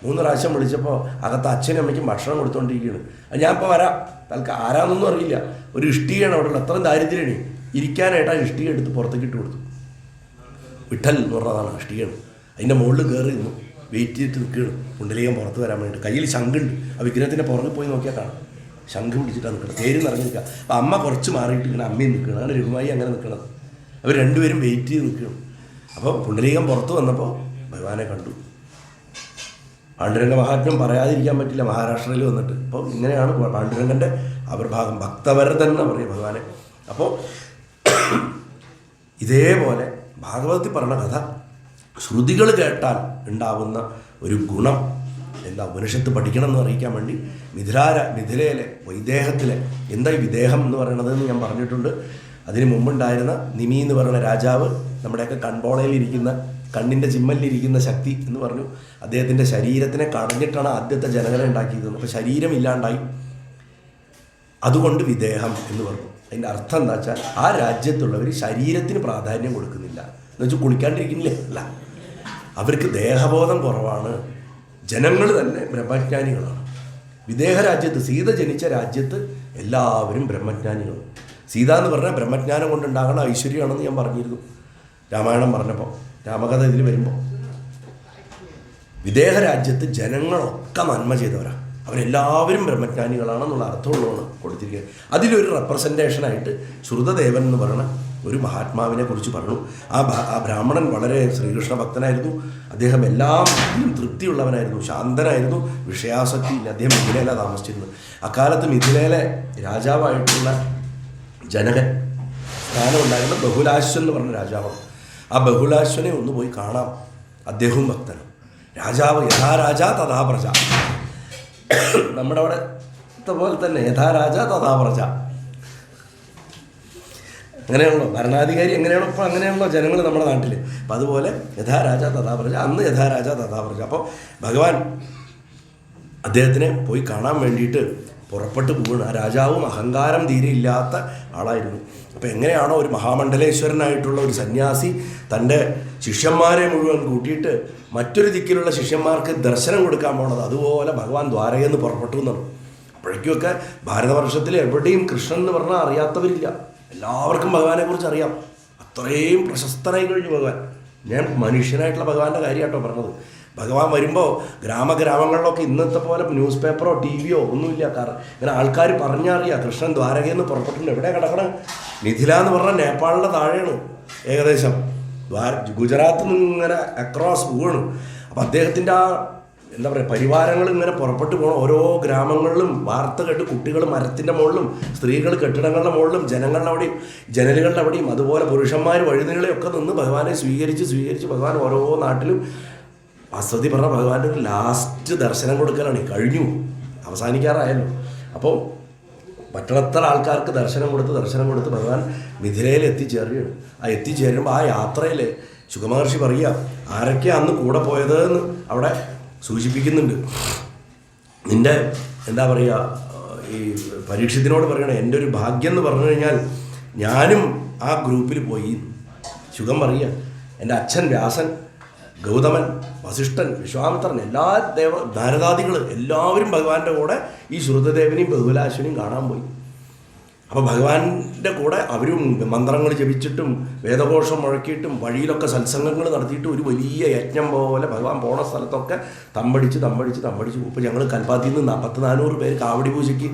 3 പ്രാവശ്യം വിളിച്ചപ്പോൾ അകത്ത് അച്ഛനും അമ്മയ്ക്കും ഭക്ഷണം കൊടുത്തുകൊണ്ടിരിക്കുകയാണ്. ഞാൻ ഇപ്പോൾ വരാം, ആരാന്നൊന്നും അറിയില്ല. ഒരു ഇഷ്ടികയാണ് അവിടെ ഉള്ളത്, അത്രയും ദാരിദ്ര്യമാണ്. ഇരിക്കാനായിട്ട് ആ ഇഷ്ടിക എടുത്ത് പുറത്തേക്ക് ഇട്ട് കൊടുത്തു. വിട്ടൽ എന്ന് പറഞ്ഞതാണ് ഇഷ്ടികയാണ്. അതിൻ്റെ മുകളിൽ കയറി നിന്നു, വെയിറ്റ് ചെയ്തിട്ട് നിൽക്കുകയാണ് പുണ്ഡരീകം പുറത്ത് വരാൻ വേണ്ടിയിട്ട്. കയ്യിൽ ശംഖുണ്ട്. ആ വിഗ്രഹത്തിൻ്റെ പുറകിൽ പോയി നോക്കിയാൽ കാണാം, ശംഖ് പിടിച്ചിട്ടാണ് നിൽക്കുന്നത്, തേര് നിറഞ്ഞ് നിൽക്കുക. അപ്പോൾ അമ്മ കുറച്ച് മാറിയിട്ട് ഇങ്ങനെ അമ്മയും നിൽക്കണം, അങ്ങനെ രഘുമായി അങ്ങനെ നിൽക്കണത്. അവർ 2 പേരും വെയിറ്റ് ചെയ്ത് നിൽക്കുകയാണ്. അപ്പോൾ പുണ്ഡരീകം പുറത്ത് വന്നപ്പോൾ ഭഗവാനെ കണ്ടു. പാണ്ഡുരംഗ മഹാത്മ്യം പറയാതിരിക്കാൻ പറ്റില്ല, മഹാരാഷ്ട്രയിൽ വന്നിട്ട്. അപ്പോൾ ഇങ്ങനെയാണ് പാണ്ഡുരംഗൻ്റെ ആവിർഭാഗം, ഭക്തവരതൻ എന്ന് പറയും ഭഗവാനെ. അപ്പോൾ ഇതേപോലെ ഭാഗവതത്തിൽ പറഞ്ഞ കഥ ശ്രുതികൾ കേട്ടാൽ ഉണ്ടാവുന്ന ഒരു ഗുണം എന്താ, ഉപനിഷത്ത് പഠിക്കണം എന്ന് അറിയിക്കാൻ വേണ്ടി മിഥിലയിലെ വൈദേഹത്തിലെ എന്താ ഈ വിദേഹം എന്ന് പറയണതെന്ന് ഞാൻ പറഞ്ഞിട്ടുണ്ട്. അതിന് മുമ്പുണ്ടായിരുന്ന നിമി എന്ന് പറയുന്ന രാജാവ്, നമ്മുടെയൊക്കെ കൺപോളയിലിരിക്കുന്ന, കണ്ണിൻ്റെ ചിമ്മലിലിരിക്കുന്ന ശക്തി എന്ന് പറഞ്ഞു. അദ്ദേഹത്തിൻ്റെ ശരീരത്തിനെ കടഞ്ഞിട്ടാണ് ആദ്യത്തെ ജനങ്ങളെ ഉണ്ടാക്കിയത്. അപ്പോൾ ശരീരം ഇല്ലാണ്ടായി, അതുകൊണ്ട് വിദേഹം എന്ന് പറഞ്ഞു. അതിൻ്റെ അർത്ഥം എന്താ വെച്ചാൽ ആ രാജ്യത്തുള്ളവർ ശരീരത്തിന് പ്രാധാന്യം കൊടുക്കുന്നില്ല എന്ന് വെച്ചാൽ കുളിക്കാണ്ടിരിക്കുന്നില്ല, അല്ല, അവർക്ക് ദേഹബോധം കുറവാണ്. ജനങ്ങൾ തന്നെ ബ്രഹ്മജ്ഞാനികളാണ്. വിദേഹ രാജ്യത്ത്, സീത ജനിച്ച രാജ്യത്ത് എല്ലാവരും ബ്രഹ്മജ്ഞാനികളും. സീത എന്ന് പറഞ്ഞാൽ ബ്രഹ്മജ്ഞാനം കൊണ്ടുണ്ടാകുന്ന ഐശ്വര്യമാണെന്ന് ഞാൻ പറഞ്ഞിരുന്നു രാമായണം പറഞ്ഞപ്പോൾ, രാമകഥ ഇതിൽ വരുമ്പോൾ. വിദേഹ രാജ്യത്ത് ജനങ്ങളൊക്കെ നന്മ ചെയ്തവരാണ്, അവരെല്ലാവരും ബ്രഹ്മജ്ഞാനികളാണെന്നുള്ള അർത്ഥമുള്ളതാണ് കൊടുത്തിരിക്കുന്നത്. അതിലൊരു റെപ്രസെൻറ്റേഷനായിട്ട് ശ്രുതദേവൻ എന്ന് പറയുന്ന ഒരു മഹാത്മാവിനെ കുറിച്ച് പറഞ്ഞു. ആ ബ്രാഹ്മണൻ വളരെ ശ്രീകൃഷ്ണ ഭക്തനായിരുന്നു. അദ്ദേഹം എല്ലാത്തിലും തൃപ്തിയുള്ളവനായിരുന്നു, ശാന്തനായിരുന്നു, വിഷയാസക്തിയില്ല. അദ്ദേഹം മിഥിലയിലാണ് താമസിച്ചിരുന്നത്. അക്കാലത്ത് മിഥിലയിലെ രാജാവായിട്ടുള്ള ജനകൻ സ്ഥാനമുണ്ടായിരുന്ന ബഹുലാശ്വൻ എന്ന് പറഞ്ഞ രാജാവാണ്. ആ ബഹുലാശ്വനെ ഒന്ന് പോയി കാണാം. അദ്ദേഹവും ഭക്തനും. രാജാവ് യഥാ രാജ തഥാ പ്രജ, നമ്മുടെ അവിടെ പോലെ തന്നെ യഥാ രാജ തഥാ പ്രജ, അങ്ങനെയാണല്ലോ ഭരണാധികാരി, എങ്ങനെയാണോ ഇപ്പോൾ അങ്ങനെയാണല്ലോ ജനങ്ങൾ നമ്മുടെ നാട്ടിൽ. അപ്പം അതുപോലെ യഥാ രാജ തഥാ പ്രജ, അന്ന് യഥാ രാജ തഥാ പ്രജ. അപ്പോൾ ഭഗവാൻ അദ്ദേഹത്തിനെ പോയി കാണാൻ വേണ്ടിയിട്ട് പുറപ്പെട്ടു പോവുകയാണ്. ആ രാജാവും അഹങ്കാരം തീരെ ഇല്ലാത്ത ആളായിരുന്നു. അപ്പോൾ എങ്ങനെയാണോ ഒരു മഹാമണ്ഡലേശ്വരനായിട്ടുള്ള ഒരു സന്യാസി തൻ്റെ ശിഷ്യന്മാരെ മുഴുവൻ കൂട്ടിയിട്ട് മറ്റൊരു ദിക്കിലുള്ള ശിഷ്യന്മാർക്ക് ദർശനം കൊടുക്കാൻ പോണത്, അതുപോലെ ഭഗവാൻ ദ്വാരകയിൽ നിന്ന് പുറപ്പെട്ടു എന്നാണ്. അപ്പോഴേക്കുമൊക്കെ ഭാരതവർഷത്തിൽ എവിടെയും കൃഷ്ണൻ എന്ന് പറഞ്ഞാൽ അറിയാത്തവരില്ല. എല്ലാവർക്കും ഭഗവാനെക്കുറിച്ച് അറിയാം. അത്രയും പ്രശസ്തനായി കഴിഞ്ഞു ഭഗവാൻ. ഞാൻ മനുഷ്യനായിട്ടുള്ള ഭഗവാന്റെ കാര്യമാട്ടോ പറഞ്ഞത്. ഭഗവാൻ വരുമ്പോൾ ഗ്രാമങ്ങളിലൊക്കെ ഇന്നത്തെ പോലെ ന്യൂസ് പേപ്പറോ ടി വിയോ ഒന്നുമില്ല. കാരണം ഇങ്ങനെ ആൾക്കാർ പറഞ്ഞറിയാം കൃഷ്ണൻ ദ്വാരകയിൽ നിന്ന് പുറപ്പെട്ടിട്ടുണ്ട്. എവിടെ കിടക്കണം? മിഥില എന്ന് പറഞ്ഞാൽ നേപ്പാളിൻ്റെ താഴെയാണ് ഏകദേശം. ഗുജറാത്തിൽ നിന്ന് ഇങ്ങനെ അക്രോസ് പോവാണ്. അപ്പോൾ അദ്ദേഹത്തിൻ്റെ ആ എന്താ പറയുക പരിവാരങ്ങൾ ഇങ്ങനെ പുറപ്പെട്ടു പോകണം. ഓരോ ഗ്രാമങ്ങളിലും വാർത്ത കേട്ട് കുട്ടികൾ മരത്തിൻ്റെ മുകളിലും, സ്ത്രീകൾ കെട്ടിടങ്ങളുടെ മുകളിലും, ജനങ്ങളുടെ അവിടെയും ജനലുകളുടെ അവിടെയും, അതുപോലെ പുരുഷന്മാർ വഴുതികളെയൊക്കെ നിന്ന് ഭഗവാനെ സ്വീകരിച്ച് ഭഗവാൻ ഓരോ നാട്ടിലും വസതി പറഞ്ഞ ഭഗവാന്റെ ലാസ്റ്റ് ദർശനം കൊടുക്കലാണ്. കഴിഞ്ഞു, അവസാനിക്കാറായല്ലോ. അപ്പോൾ മറ്റത്ര ആൾക്കാർക്ക് ദർശനം കൊടുത്ത് ഭഗവാൻ മിഥിലയിൽ എത്തിച്ചേരുകയാണ്. ആ എത്തിച്ചേരുമ്പോൾ ആ യാത്രയിൽ ശുകമഹർഷി പറയുക ആരൊക്കെ അന്ന് കൂടെ പോയത് എന്ന് അവിടെ സൂചിപ്പിക്കുന്നുണ്ട്. നിൻ്റെ എന്താ പറയുക, ഈ പരീക്ഷത്തിനോട് പറയണേ എൻ്റെ ഒരു ഭാഗ്യം എന്ന് പറഞ്ഞു കഴിഞ്ഞാൽ ഞാനും ആ ഗ്രൂപ്പിൽ പോയി. ശുകം പറയുക എൻ്റെ അച്ഛൻ വ്യാസൻ, ഗൗതമൻ, വസിഷ്ഠൻ, വിശ്വാമിത്രൻ, എല്ലാ നാരദാദികൾ എല്ലാവരും ഭഗവാന്റെ കൂടെ ഈ ശ്രുതദേവനെയും ബഹുലാശ്വനെയും കാണാൻ പോയി. അപ്പോൾ ഭഗവാന്റെ കൂടെ അവരും മന്ത്രങ്ങൾ ജപിച്ചിട്ടും വേദഘോഷം മുഴക്കിയിട്ടും വഴിയിലൊക്കെ സത്സംഗങ്ങൾ നടത്തിയിട്ട് ഒരു വലിയ യജ്ഞം പോലെ ഭഗവാൻ പോണ സ്ഥലത്തൊക്കെ തമ്പടിച്ച് ഇപ്പോൾ ഞങ്ങൾ കൽപ്പാത്തിയിൽ നിന്ന് 400 പേര് കാവടി പൂജയ്ക്ക്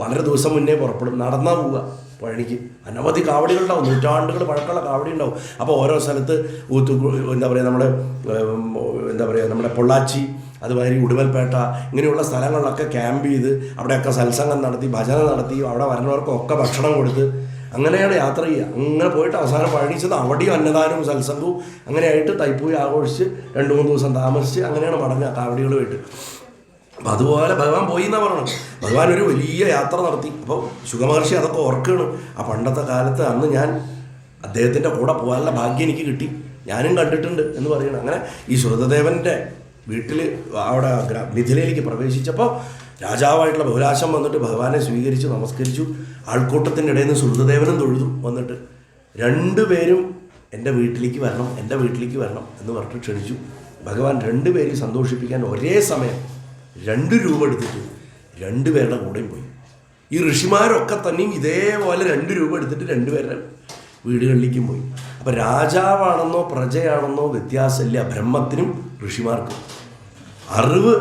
വളരെ ദിവസം മുന്നേ പുറപ്പെടും. നടന്നാ പോവുക പഴനിക്ക്. അനവധി കാവടികളുണ്ടാവും, നൂറ്റാണ്ടുകൾ പഴക്കമുള്ള കാവടി ഉണ്ടാവും. അപ്പോൾ ഓരോ സ്ഥലത്ത് നമ്മുടെ പൊള്ളാച്ചി, അതുമാതിരി ഉടുമൽപേട്ട, ഇങ്ങനെയുള്ള സ്ഥലങ്ങളിലൊക്കെ ക്യാമ്പ് ചെയ്ത് അവിടെയൊക്കെ സത്സംഗം നടത്തി, ഭജന നടത്തി, അവിടെ വരുന്നവർക്കൊക്കെ ഭക്ഷണം കൊടുത്ത് അങ്ങനെയാണ് യാത്ര ചെയ്യുക. അങ്ങനെ പോയിട്ട് അവസാനം പഴനിച്ചത് അവിടെയും അന്നദാനവും സത്സംഗവും അങ്ങനെയായിട്ട് തൈപ്പൂയ ആഘോഷിച്ച് 2-3 ദിവസം താമസിച്ച് അങ്ങനെയാണ് മടങ്ങുക കാവടികളുമായിട്ട്. അപ്പം അതുപോലെ ഭഗവാൻ പോയി എന്നാണ് പറയണം. ഭഗവാൻ ഒരു വലിയ യാത്ര നടത്തി. അപ്പോൾ ശുകമഹർഷി അതൊക്കെ ഓർക്കുകയാണ്. ആ പണ്ടത്തെ കാലത്ത് അന്ന് ഞാൻ അദ്ദേഹത്തിൻ്റെ കൂടെ പോകാനുള്ള ഭാഗ്യം എനിക്ക് കിട്ടി, ഞാനും കണ്ടിട്ടുണ്ട് എന്ന് പറയണം. അങ്ങനെ ഈ ശ്രുതദേവൻ്റെ വീട്ടിൽ അവിടെ മിഥിലയിലേക്ക് പ്രവേശിച്ചപ്പോൾ രാജാവായിട്ടുള്ള ബഹുലാശം വന്നിട്ട് ഭഗവാനെ സ്വീകരിച്ചു, നമസ്കരിച്ചു. ആൾക്കൂട്ടത്തിൻ്റെ ഇടയിൽ നിന്ന് ശ്രുതദേവനും തൊഴുതു വന്നിട്ട് 2 പേരും എൻ്റെ വീട്ടിലേക്ക് വരണം എന്ന് പറഞ്ഞിട്ട് ക്ഷണിച്ചു. ഭഗവാൻ 2 പേരെയും സന്തോഷിപ്പിക്കാൻ ഒരേ സമയം 2 രൂപ എടുത്തിട്ട് 2 പേരുടെ കൂടെയും പോയി. ഈ ഋഷിമാരൊക്കെ തന്നെയും ഇതേപോലെ 2 രൂപ എടുത്തിട്ട് 2 പേരുടെ വീടുകളിലേക്കും പോയി. അപ്പം രാജാവാണെന്നോ പ്രജയാണെന്നോ വ്യത്യാസമില്ല ബ്രഹ്മത്തിനും ഋഷിമാർക്കും. അറിവ്,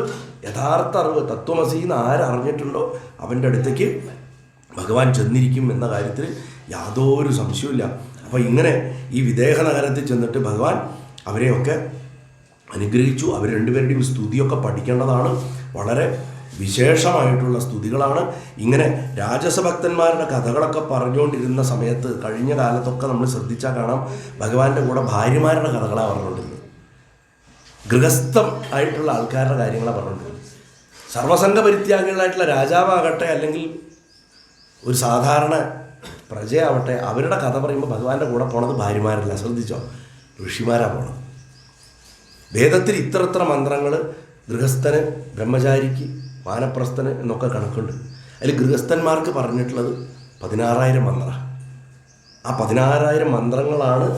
യഥാർത്ഥ അറിവ്, തത്വമസീന്ന് ആരറിഞ്ഞിട്ടുണ്ടോ അവൻ്റെ അടുത്തേക്ക് ഭഗവാൻ ചെന്നിരിക്കും എന്ന കാര്യത്തിൽ യാതൊരു സംശയവുമില്ല. അപ്പോൾ ഇങ്ങനെ ഈ വിദേഹ നഗരത്തിൽ ചെന്നിട്ട് ഭഗവാൻ അവരെയൊക്കെ അനുഗ്രഹിച്ചു. അവർ 2 പേരുടെയും സ്തുതിയൊക്കെ പഠിക്കേണ്ടതാണ്. വളരെ വിശേഷമായിട്ടുള്ള സ്തുതികളാണ്. ഇങ്ങനെ രാജസഭക്തന്മാരുടെ കഥകളൊക്കെ പറഞ്ഞുകൊണ്ടിരുന്ന സമയത്ത് കഴിഞ്ഞ കാലത്തൊക്കെ നമ്മൾ ശ്രദ്ധിച്ചാൽ കാണാം ഭഗവാന്റെ കൂടെ ഭാര്യമാരുടെ കഥകളാണ് പറഞ്ഞുകൊണ്ടിരുന്നത്. ഗൃഹസ്ഥം ആയിട്ടുള്ള ആൾക്കാരുടെ കാര്യങ്ങളാണ് പറഞ്ഞുകൊണ്ടിരുന്നത്. സർവസംഘ പരിത്യാഗികളായിട്ടുള്ള രാജാവാകട്ടെ അല്ലെങ്കിൽ ഒരു സാധാരണ പ്രജയാവട്ടെ, അവരുടെ കഥ പറയുമ്പോൾ ഭഗവാന്റെ കൂടെ പോണത് ഭാര്യമാരല്ല, ശ്രദ്ധിച്ചോ, ഋഷിമാരാണ് പോണത്. വേദത്തിൽ ഇത്ര മന്ത്രങ്ങൾ ഗൃഹസ്ഥന്, ബ്രഹ്മചാരിക്ക്, വാനപ്രസ്ഥന് എന്നൊക്കെ കണക്കുണ്ട്. അതിൽ ഗൃഹസ്ഥന്മാർക്ക് പറഞ്ഞിട്ടുള്ളത് 16,000 മന്ത്രമാണ്. ആ 16,000 മന്ത്രങ്ങളാണ്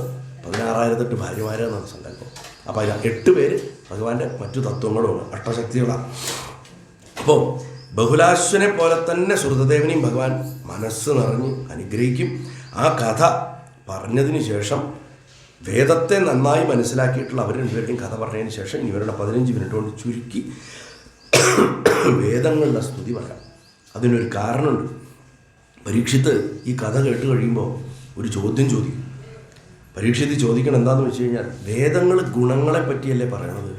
16,008 ഭാര്യമാരെന്നാണ് സങ്കല്പം. അപ്പോൾ അതിൽ 8 പേര് ഭഗവാന്റെ മറ്റു തത്വങ്ങളുമാണ്, അഷ്ടശക്തികളാണ്. അപ്പോൾ ബഹുലാശ്വനെ പോലെ തന്നെ ശ്രുതദേവനെയും ഭഗവാൻ മനസ്സ് നിറഞ്ഞ് അനുഗ്രഹിക്കും. ആ കഥ പറഞ്ഞതിന് ശേഷം വേദത്തെ നന്നായി മനസ്സിലാക്കിയിട്ടുള്ള അവർ 2 പേരുടെയും കഥ പറഞ്ഞതിന് ശേഷം ഇവരുടെ 15 മിനിറ്റ് കൊണ്ട് ചുരുക്കി വേദങ്ങളുടെ സ്തുതി പറയാം. അതിനൊരു കാരണമുണ്ട്. പരീക്ഷിത്ത് ഈ കഥ കേട്ട് കഴിയുമ്പോൾ ഒരു ചോദ്യം ചോദിക്കും. പരീക്ഷിത്ത് ചോദിക്കണം എന്താണെന്ന് വെച്ച് കഴിഞ്ഞാൽ, വേദങ്ങൾ ഗുണങ്ങളെ പറ്റിയല്ലേ പറയണത്,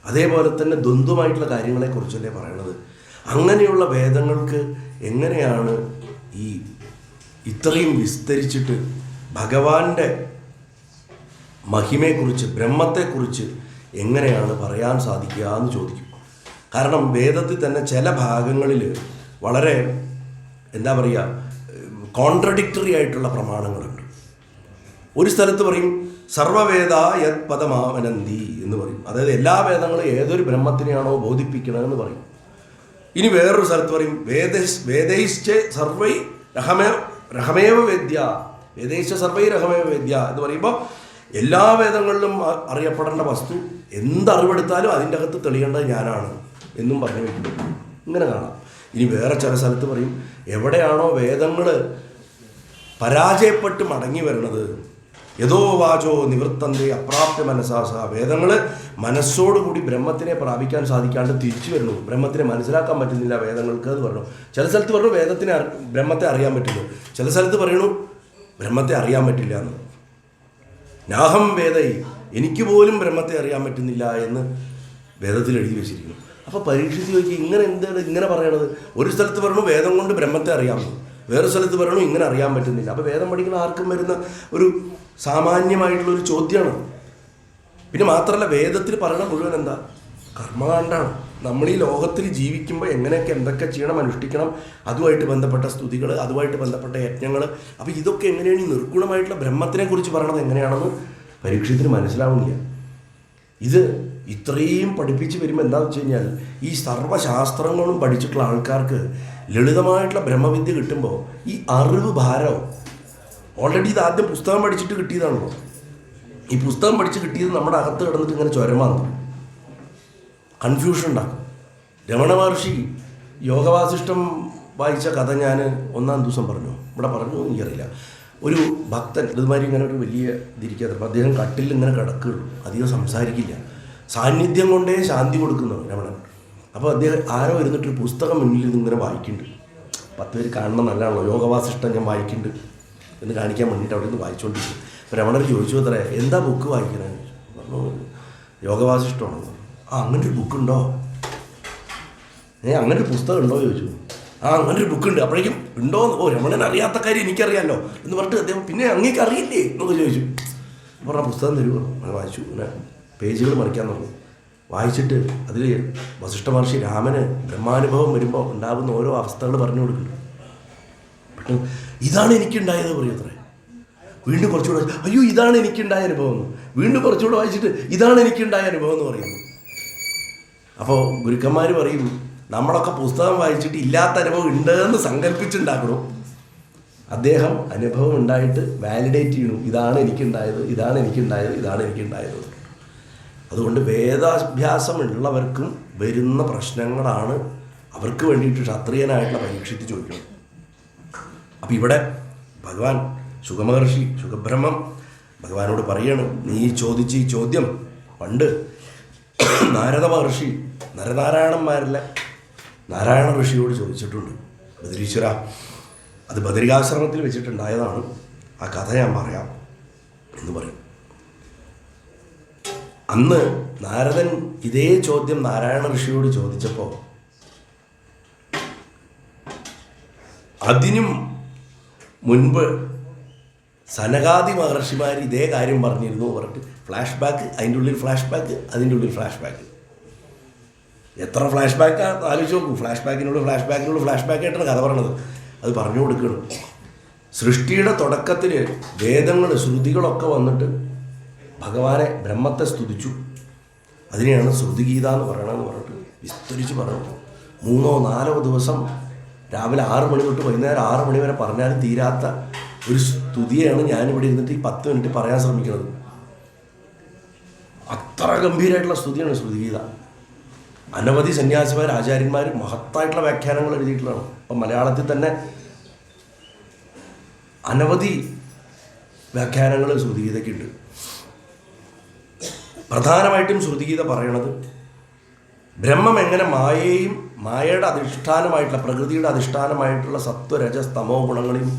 അതേപോലെ തന്നെ ദ്വന്ദ്വമായിട്ടുള്ള കാര്യങ്ങളെക്കുറിച്ചല്ലേ പറയണത്. അങ്ങനെയുള്ള വേദങ്ങൾക്ക് എങ്ങനെയാണ് ഈ ഇത്രയും വിസ്തരിച്ചിട്ട് ഭഗവാന്റെ മഹിമയെക്കുറിച്ച്, ബ്രഹ്മത്തെക്കുറിച്ച് എങ്ങനെയാണ് പറയാൻ സാധിക്കുക എന്ന് ചോദിക്കും. കാരണം വേദത്തിൽ തന്നെ ചില ഭാഗങ്ങളിൽ വളരെ എന്താ പറയുക, കോൺട്രഡിക്ടറി ആയിട്ടുള്ള പ്രമാണങ്ങളുണ്ട്. ഒരു സ്ഥലത്ത് പറയും സർവവേദ യത് പദമാവനന്തി എന്ന് പറയും, അതായത് എല്ലാ വേദങ്ങളും ഏതൊരു ബ്രഹ്മത്തിനെയാണോ ബോധിപ്പിക്കണമെന്ന് പറയും. ഇനി വേറൊരു സ്ഥലത്ത് പറയും വേദൈശ്ച സർവൈ രഹമേവ വേദ്യ, വേദൈശ്ച സർവൈ രഹമേവ വേദ്യ എന്ന് പറയുമ്പോൾ എല്ലാ വേദങ്ങളിലും അറിയപ്പെടേണ്ട വസ്തു എന്തറിവെടുത്താലും അതിൻ്റെ അകത്ത് തെളിയേണ്ടത് ഞാനാണ് എന്നും പറഞ്ഞു വയ്ക്കുന്നു. ഇങ്ങനെ കാണാം. ഇനി വേറെ ചില സ്ഥലത്ത് പറയും എവിടെയാണോ വേദങ്ങൾ പരാജയപ്പെട്ട് മടങ്ങി വരണത്, യഥോ വാചോ നിവൃത്തന്റെ അപ്രാപ്യ മനസ്സാസ, വേദങ്ങൾ മനസ്സോടുകൂടി ബ്രഹ്മത്തിനെ പ്രാപിക്കാൻ സാധിക്കാണ്ട് തിരിച്ചു വരുന്നു, ബ്രഹ്മത്തിനെ മനസ്സിലാക്കാൻ പറ്റുന്നില്ല വേദങ്ങൾക്ക് എന്ന് പറഞ്ഞു. ചില സ്ഥലത്ത് പറഞ്ഞു ബ്രഹ്മത്തെ അറിയാൻ പറ്റുന്നു, ചില സ്ഥലത്ത് പറയണു ബ്രഹ്മത്തെ അറിയാൻ പറ്റില്ല എന്ന്. നാഹം വേദൈ, എനിക്ക് പോലും ബ്രഹ്മത്തെ അറിയാൻ പറ്റുന്നില്ല എന്ന് വേദത്തിൽ എഴുതി വെച്ചിരിക്കുന്നു. അപ്പോൾ പരീക്ഷിച്ച് ചോദിക്കുക ഇങ്ങനെ എന്താണ് ഇങ്ങനെ പറയണത്? ഒരു സ്ഥലത്ത് പറയണു വേദം കൊണ്ട് ബ്രഹ്മത്തെ അറിയാമെന്ന്, വേറെ സ്ഥലത്ത് പറയണു ഇങ്ങനെ അറിയാൻ പറ്റുന്നില്ല. അപ്പോൾ വേദം പഠിക്കുന്ന ആർക്കും വരുന്ന ഒരു സാമാന്യമായിട്ടുള്ളൊരു ചോദ്യമാണ്. പിന്നെ മാത്രമല്ല വേദത്തിൽ പറയണ മുഴുവൻ എന്താ, കർമ്മകാണ്ഡാണ്. നമ്മൾ ഈ ലോകത്തിൽ ജീവിക്കുമ്പോൾ എങ്ങനെയൊക്കെ എന്തൊക്കെ ചെയ്യണം, അനുഷ്ഠിക്കണം, അതുമായിട്ട് ബന്ധപ്പെട്ട സ്തുതികൾ, അതുമായിട്ട് ബന്ധപ്പെട്ട യജ്ഞങ്ങൾ. അപ്പോൾ ഇതൊക്കെ എങ്ങനെയാണ് ഈ നിർഗുണമായിട്ടുള്ള ബ്രഹ്മത്തിനെ കുറിച്ച് പറയണത് എങ്ങനെയാണെന്ന് പരീക്ഷത്തിന് മനസ്സിലാവുന്നില്ല. ഇത് ഇത്രയും പഠിപ്പിച്ച് വരുമ്പോൾ എന്താണെന്ന് വെച്ച് കഴിഞ്ഞാൽ ഈ സർവ്വശാസ്ത്രങ്ങളും പഠിച്ചിട്ടുള്ള ആൾക്കാർക്ക് ലളിതമായിട്ടുള്ള ബ്രഹ്മവിദ്യ കിട്ടുമ്പോൾ ഈ അറിവ് ഭാരവും ഓൾറെഡി ഇത് ആദ്യം പുസ്തകം പഠിച്ചിട്ട് കിട്ടിയതാണല്ലോ. ഈ പുസ്തകം പഠിച്ച് കിട്ടിയത് നമ്മുടെ അകത്ത് കിടന്നിട്ട് ഇങ്ങനെ ചുരമാകുന്നു, കൺഫ്യൂഷൻ ഉണ്ടാക്കും. രമണ മഹർഷി യോഗവാസിഷ്ടം വായിച്ച കഥ ഞാൻ ഒന്നാം ദിവസം പറഞ്ഞു, ഇവിടെ പറഞ്ഞു എനിക്കറിയില്ല. ഒരു ഭക്തൻ ഇതുമാതിരി ഇങ്ങനെ ഒരു വലിയ ഇതിരിക്കാത്ത, അപ്പോൾ അദ്ദേഹം കട്ടിൽ ഇങ്ങനെ കിടക്കുകയുള്ളൂ, അധികം സംസാരിക്കില്ല, സാന്നിധ്യം കൊണ്ടേ ശാന്തി കൊടുക്കുന്നു രമണൻ. അപ്പോൾ അദ്ദേഹം ആരോ ഇരുന്നിട്ടൊരു പുസ്തകം മുന്നിൽ ഇതിങ്ങനെ വായിക്കുന്നുണ്ട്. 10 പേര് കാണണം നല്ലതാണല്ലോ, യോഗവാസിഷ്ടം ഞാൻ വായിക്കുന്നുണ്ട് എന്ന് കാണിക്കാൻ വേണ്ടിയിട്ട് അവിടെ നിന്ന് വായിച്ചുകൊണ്ടിരിക്കും. അപ്പോൾ രമണർ ചോദിച്ചു അത്രേ, എന്താ ബുക്ക് വായിക്കണേ? പറഞ്ഞു യോഗവാസിഷ്ടമാണോ. അങ്ങനെ ഒരു ബുക്കുണ്ടോ? അങ്ങനെ ഒരു പുസ്തകം ഉണ്ടോ ചോദിച്ചു. അങ്ങനെ ഒരു ബുക്കുണ്ട്. അപ്പോഴേക്കും ഉണ്ടോ? രമണൻ അറിയാത്ത കാര്യം എനിക്കറിയാമല്ലോ എന്ന് പറഞ്ഞിട്ട് അദ്ദേഹം പിന്നെ അങ്ങേക്ക് അറിയില്ലേ എന്നൊക്കെ ചോദിച്ചു. പറഞ്ഞ പുസ്തകം തരുമോ? അങ്ങനെ വായിച്ചു. അങ്ങനെ പേജുകൾ മറിക്കാൻ തുടങ്ങി. വായിച്ചിട്ട് അതിൽ വസിഷ്ഠ മഹർഷി രാമന് ബ്രഹ്മാനുഭവം വരുമ്പോൾ ഉണ്ടാകുന്ന ഓരോ അവസ്ഥകൾ പറഞ്ഞു കൊടുക്കുന്നുണ്ട്. പെട്ടെന്ന് ഇതാണ് എനിക്കുണ്ടായത് പറയത്രേ. വീണ്ടും കുറച്ചുകൂടെ അയ്യോ ഇതാണ് എനിക്കുണ്ടായ അനുഭവം എന്ന്. വീണ്ടും കുറച്ചുകൂടെ വായിച്ചിട്ട് ഇതാണ് എനിക്കുണ്ടായ അനുഭവം എന്ന് പറയുന്നു. അപ്പോൾ ഗുരുക്കന്മാർ പറയും നമ്മളൊക്കെ പുസ്തകം വായിച്ചിട്ട് ഇല്ലാത്ത അനുഭവം ഉണ്ടെന്ന് സങ്കല്പിച്ചുണ്ടാക്കണം. അദ്ദേഹം അനുഭവം ഉണ്ടായിട്ട് വാലിഡേറ്റ് ചെയ്യണം, ഇതാണ് എനിക്കുണ്ടായത്, ഇതാണ് എനിക്കുണ്ടായത്, ഇതാണ് എനിക്കുണ്ടായത്. അതുകൊണ്ട് വേദാഭ്യാസം ഉള്ളവർക്കും വരുന്ന പ്രശ്നങ്ങളാണ് അവർക്ക് വേണ്ടിയിട്ട് ക്ഷത്രിയനായിട്ടുള്ള പരീക്ഷിച്ച് ചോദിക്കണം. അപ്പം ഇവിടെ ഭഗവാൻ ശുഗമഹർഷി ശുഗബ്രഹ്മം ഭഗവാനോട് പറയണം, നീ ചോദിച്ച ഈ ചോദ്യം പണ്ട് നാരദ മഹർഷി നരനാരായണന്മാരിലെ നാരായണ ഋഷിയോട് ചോദിച്ചിട്ടുണ്ട്. ബദരീശ്വര, അത് ബദരികാശ്രമത്തിൽ വെച്ചിട്ടുണ്ടായതാണ്, ആ കഥ ഞാൻ പറയാം എന്ന് പറയും. അന്ന് നാരദൻ ഇതേ ചോദ്യം നാരായണ ഋഷിയോട് ചോദിച്ചപ്പോൾ അതിനും മുൻപ് സനകാദി മഹർഷിമാർ ഇതേ കാര്യം പറഞ്ഞിരുന്നു പറഞ്ഞിട്ട് ഫ്ലാഷ് ബാക്ക്, അതിൻ്റെ ഉള്ളിൽ ഫ്ലാഷ് ബാക്ക്, അതിൻ്റെ ഉള്ളിൽ ഫ്ലാഷ് ബാക്ക്. എത്ര ഫ്ലാഷ് ബാക്കാണ് ആലോചിച്ച് നോക്കൂ. ഫ്ലാഷ് ബാക്കിനുള്ള ഫ്ലാഷ് ബാക്കായിട്ടാണ് കഥ പറയണത്. അത് പറഞ്ഞു കൊടുക്കണം. സൃഷ്ടിയുടെ തുടക്കത്തിൽ വേദങ്ങൾ ശ്രുതികളൊക്കെ വന്നിട്ട് ഭഗവാനെ ബ്രഹ്മത്തെ സ്തുതിച്ചു. അതിനെയാണ് ശ്രുതിഗീത എന്ന് പറയണമെന്ന് പറഞ്ഞിട്ട് വിസ്തരിച്ച് പറഞ്ഞു. 3-4 ദിവസം രാവിലെ 6 മണി തൊട്ട് വൈകുന്നേരം 6 മണി വരെ പറഞ്ഞാലും തീരാത്ത ഒരു സ്തുതിയാണ് ഞാനിവിടെ ഇരുന്നിട്ട് ഈ 10 മിനിറ്റ് പറയാൻ ശ്രമിക്കുന്നത്. അത്ര ഗംഭീരമായിട്ടുള്ള സ്തുതിയാണ് ശ്രുതിഗീത. അനവധി സന്യാസിമാർ ആചാര്യന്മാർ മഹത്തായിട്ടുള്ള വ്യാഖ്യാനങ്ങൾ എഴുതിയിട്ടുള്ളതാണ്. അപ്പം മലയാളത്തിൽ തന്നെ അനവധി വ്യാഖ്യാനങ്ങൾ ശ്രുതിഗീതയ്ക്കുണ്ട്. പ്രധാനമായിട്ടും ശ്രുതിഗീത പറയണത് ബ്രഹ്മം എങ്ങനെ മായയെയും മായയുടെ അധിഷ്ഠാനമായിട്ടുള്ള പ്രകൃതിയുടെ അധിഷ്ഠാനമായിട്ടുള്ള സത്വരജസ് തമോ ഗുണങ്ങളെയും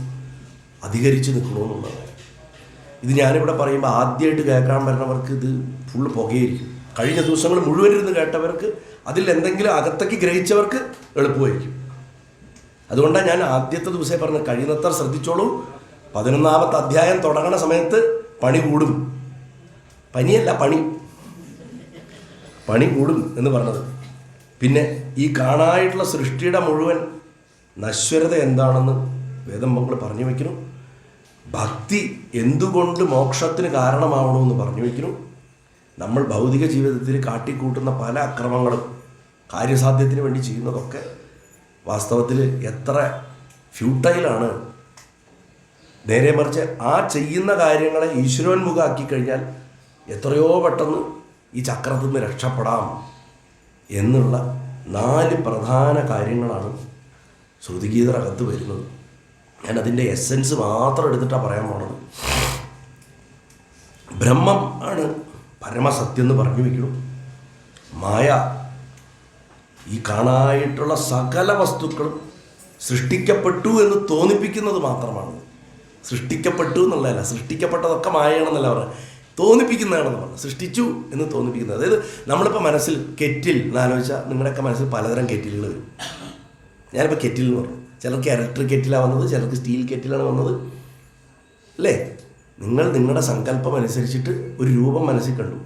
അധികരിച്ച് നിൽക്കണമെന്നുള്ളതാണ്. ഇത് ഞാനിവിടെ പറയുമ്പോൾ ആദ്യമായിട്ട് കേൾക്കാൻ വരുന്നവർക്ക് ഇത് ഫുള്ള് പുകയായിരിക്കും. കഴിഞ്ഞ ദിവസങ്ങൾ മുഴുവൻ ഇരുന്ന് കേട്ടവർക്ക് അതിൽ എന്തെങ്കിലും അകത്തേക്ക് ഗ്രഹിച്ചവർക്ക് എളുപ്പമായിരിക്കും. അതുകൊണ്ടാണ് ഞാൻ ആദ്യത്തെ ദിവസമേ പറഞ്ഞത് കഴിയുന്നത്ര ശ്രദ്ധിച്ചോളൂ. 11ാമത്തെ അധ്യായം തുടങ്ങണ സമയത്ത് പണി കൂടും. പനിയല്ല, പണി കൂടും എന്ന് പറഞ്ഞത്. പിന്നെ ഈ കാണായിട്ടുള്ള സൃഷ്ടിയുടെ മുഴുവൻ നശ്വരത എന്താണെന്ന് വേദം മക്കൾ പറഞ്ഞു വയ്ക്കുന്നു. ഭക്തി എന്തുകൊണ്ട് മോക്ഷത്തിന് കാരണമാവണമെന്ന് പറഞ്ഞു വയ്ക്കുന്നു. നമ്മൾ ഭൗതിക ജീവിതത്തിൽ കാട്ടിക്കൂട്ടുന്ന പല അക്രമങ്ങളും കാര്യസാധ്യത്തിന് വേണ്ടി ചെയ്യുന്നതൊക്കെ വാസ്തവത്തിൽ എത്ര ഫ്യൂട്ടൈലാണ്. നേരെ മറിച്ച് ആ ചെയ്യുന്ന കാര്യങ്ങളെ ഈശ്വരോന്മുഖമാക്കി കഴിഞ്ഞാൽ എത്രയോ പെട്ടെന്ന് ഈ ചക്രത്തിൽ നിന്ന് രക്ഷപ്പെടാം എന്നുള്ള 4 പ്രധാന കാര്യങ്ങളാണ് ശ്രുതിഗീതരകത്ത് വരുന്നത്. ഞാൻ അതിൻ്റെ എസെൻസ് മാത്രം എടുത്തിട്ടാണ് പറയാൻ പോണത്. ബ്രഹ്മം ആണ് പരമസത്യം എന്ന് പറഞ്ഞു വയ്ക്കണം. മായ ഈ കാണായിട്ടുള്ള സകല വസ്തുക്കളും സൃഷ്ടിക്കപ്പെട്ടു എന്ന് തോന്നിപ്പിക്കുന്നത് മാത്രമാണ്. സൃഷ്ടിക്കപ്പെട്ടു എന്നുള്ളതല്ല, സൃഷ്ടിക്കപ്പെട്ടതൊക്കെ മായയാണെന്നല്ല പറഞ്ഞത്, തോന്നിപ്പിക്കുന്നതാണെന്ന് പറഞ്ഞു. സൃഷ്ടിച്ചു എന്ന് തോന്നിപ്പിക്കുന്നത്. അതായത് നമ്മളിപ്പോൾ മനസ്സിൽ കെറ്റിൽ എന്നാലോചിച്ചാൽ നിങ്ങളുടെയൊക്കെ മനസ്സിൽ പലതരം കെറ്റിലുകൾ വരും. ഞാനിപ്പോൾ കെറ്റിൽ എന്ന് പറഞ്ഞു. ചിലർക്ക് ഇലക്ട്രിക് കെറ്റിലാണ് വന്നത്, ചിലർക്ക് സ്റ്റീൽ കെറ്റിലാണ് വന്നത്, അല്ലേ? നിങ്ങൾ നിങ്ങളുടെ സങ്കല്പം അനുസരിച്ചിട്ട് ഒരു രൂപം മനസ്സിൽ കണ്ടു.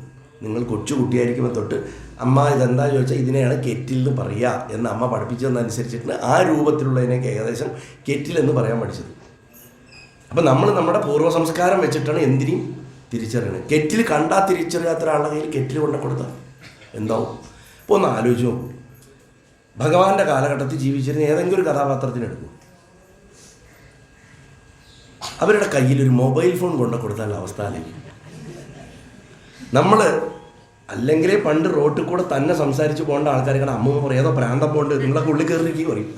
നിങ്ങൾ കുട്ടിയായിരിക്കുമ്പോൾ തൊട്ട് അമ്മ ഇതെന്താ ചോദിച്ചാൽ ഇതിനെയാണ് കെറ്റിൽ എന്ന് പറയുക എന്ന് അമ്മ പഠിപ്പിച്ചതെന്നനുസരിച്ചിട്ട് ആ രൂപത്തിലുള്ളതിനൊക്കെ ഏകദേശം കെറ്റിൽ എന്ന് പറയാൻ പഠിച്ചത്. അപ്പം നമ്മൾ നമ്മുടെ പൂർവ്വ സംസ്കാരം വെച്ചിട്ടാണ് എന്തിനേയും തിരിച്ചറിയണത്. കെറ്റിൽ കണ്ടാൽ തിരിച്ചറിയാത്ത ഒരാളുടെ കയ്യിൽ കെറ്റിൽ കൊണ്ടു കൊടുത്താൽ എന്താവും? ഇപ്പോൾ ഒന്ന് ആലോചിച്ച് നോക്കൂ. ഭഗവാന്റെ കാലഘട്ടത്തിൽ ജീവിച്ചിരുന്ന ഏതെങ്കിലും ഒരു കഥാപാത്രത്തിനെടുക്കും, അവരുടെ കയ്യിലൊരു മൊബൈൽ ഫോൺ കൊണ്ടു കൊടുത്താൽ അവസ്ഥ ആലോചിക്കും. നമ്മൾ അല്ലെങ്കിൽ പണ്ട് റോട്ടിൽ കൂടെ തന്നെ സംസാരിച്ച് പോകേണ്ട ആൾക്കാരെ അമ്മ പറയും ഏതോ പ്രാന്തം പോണ്ട് നിങ്ങളെ ഉള്ളിൽ കയറിയിരിക്കും പറയും.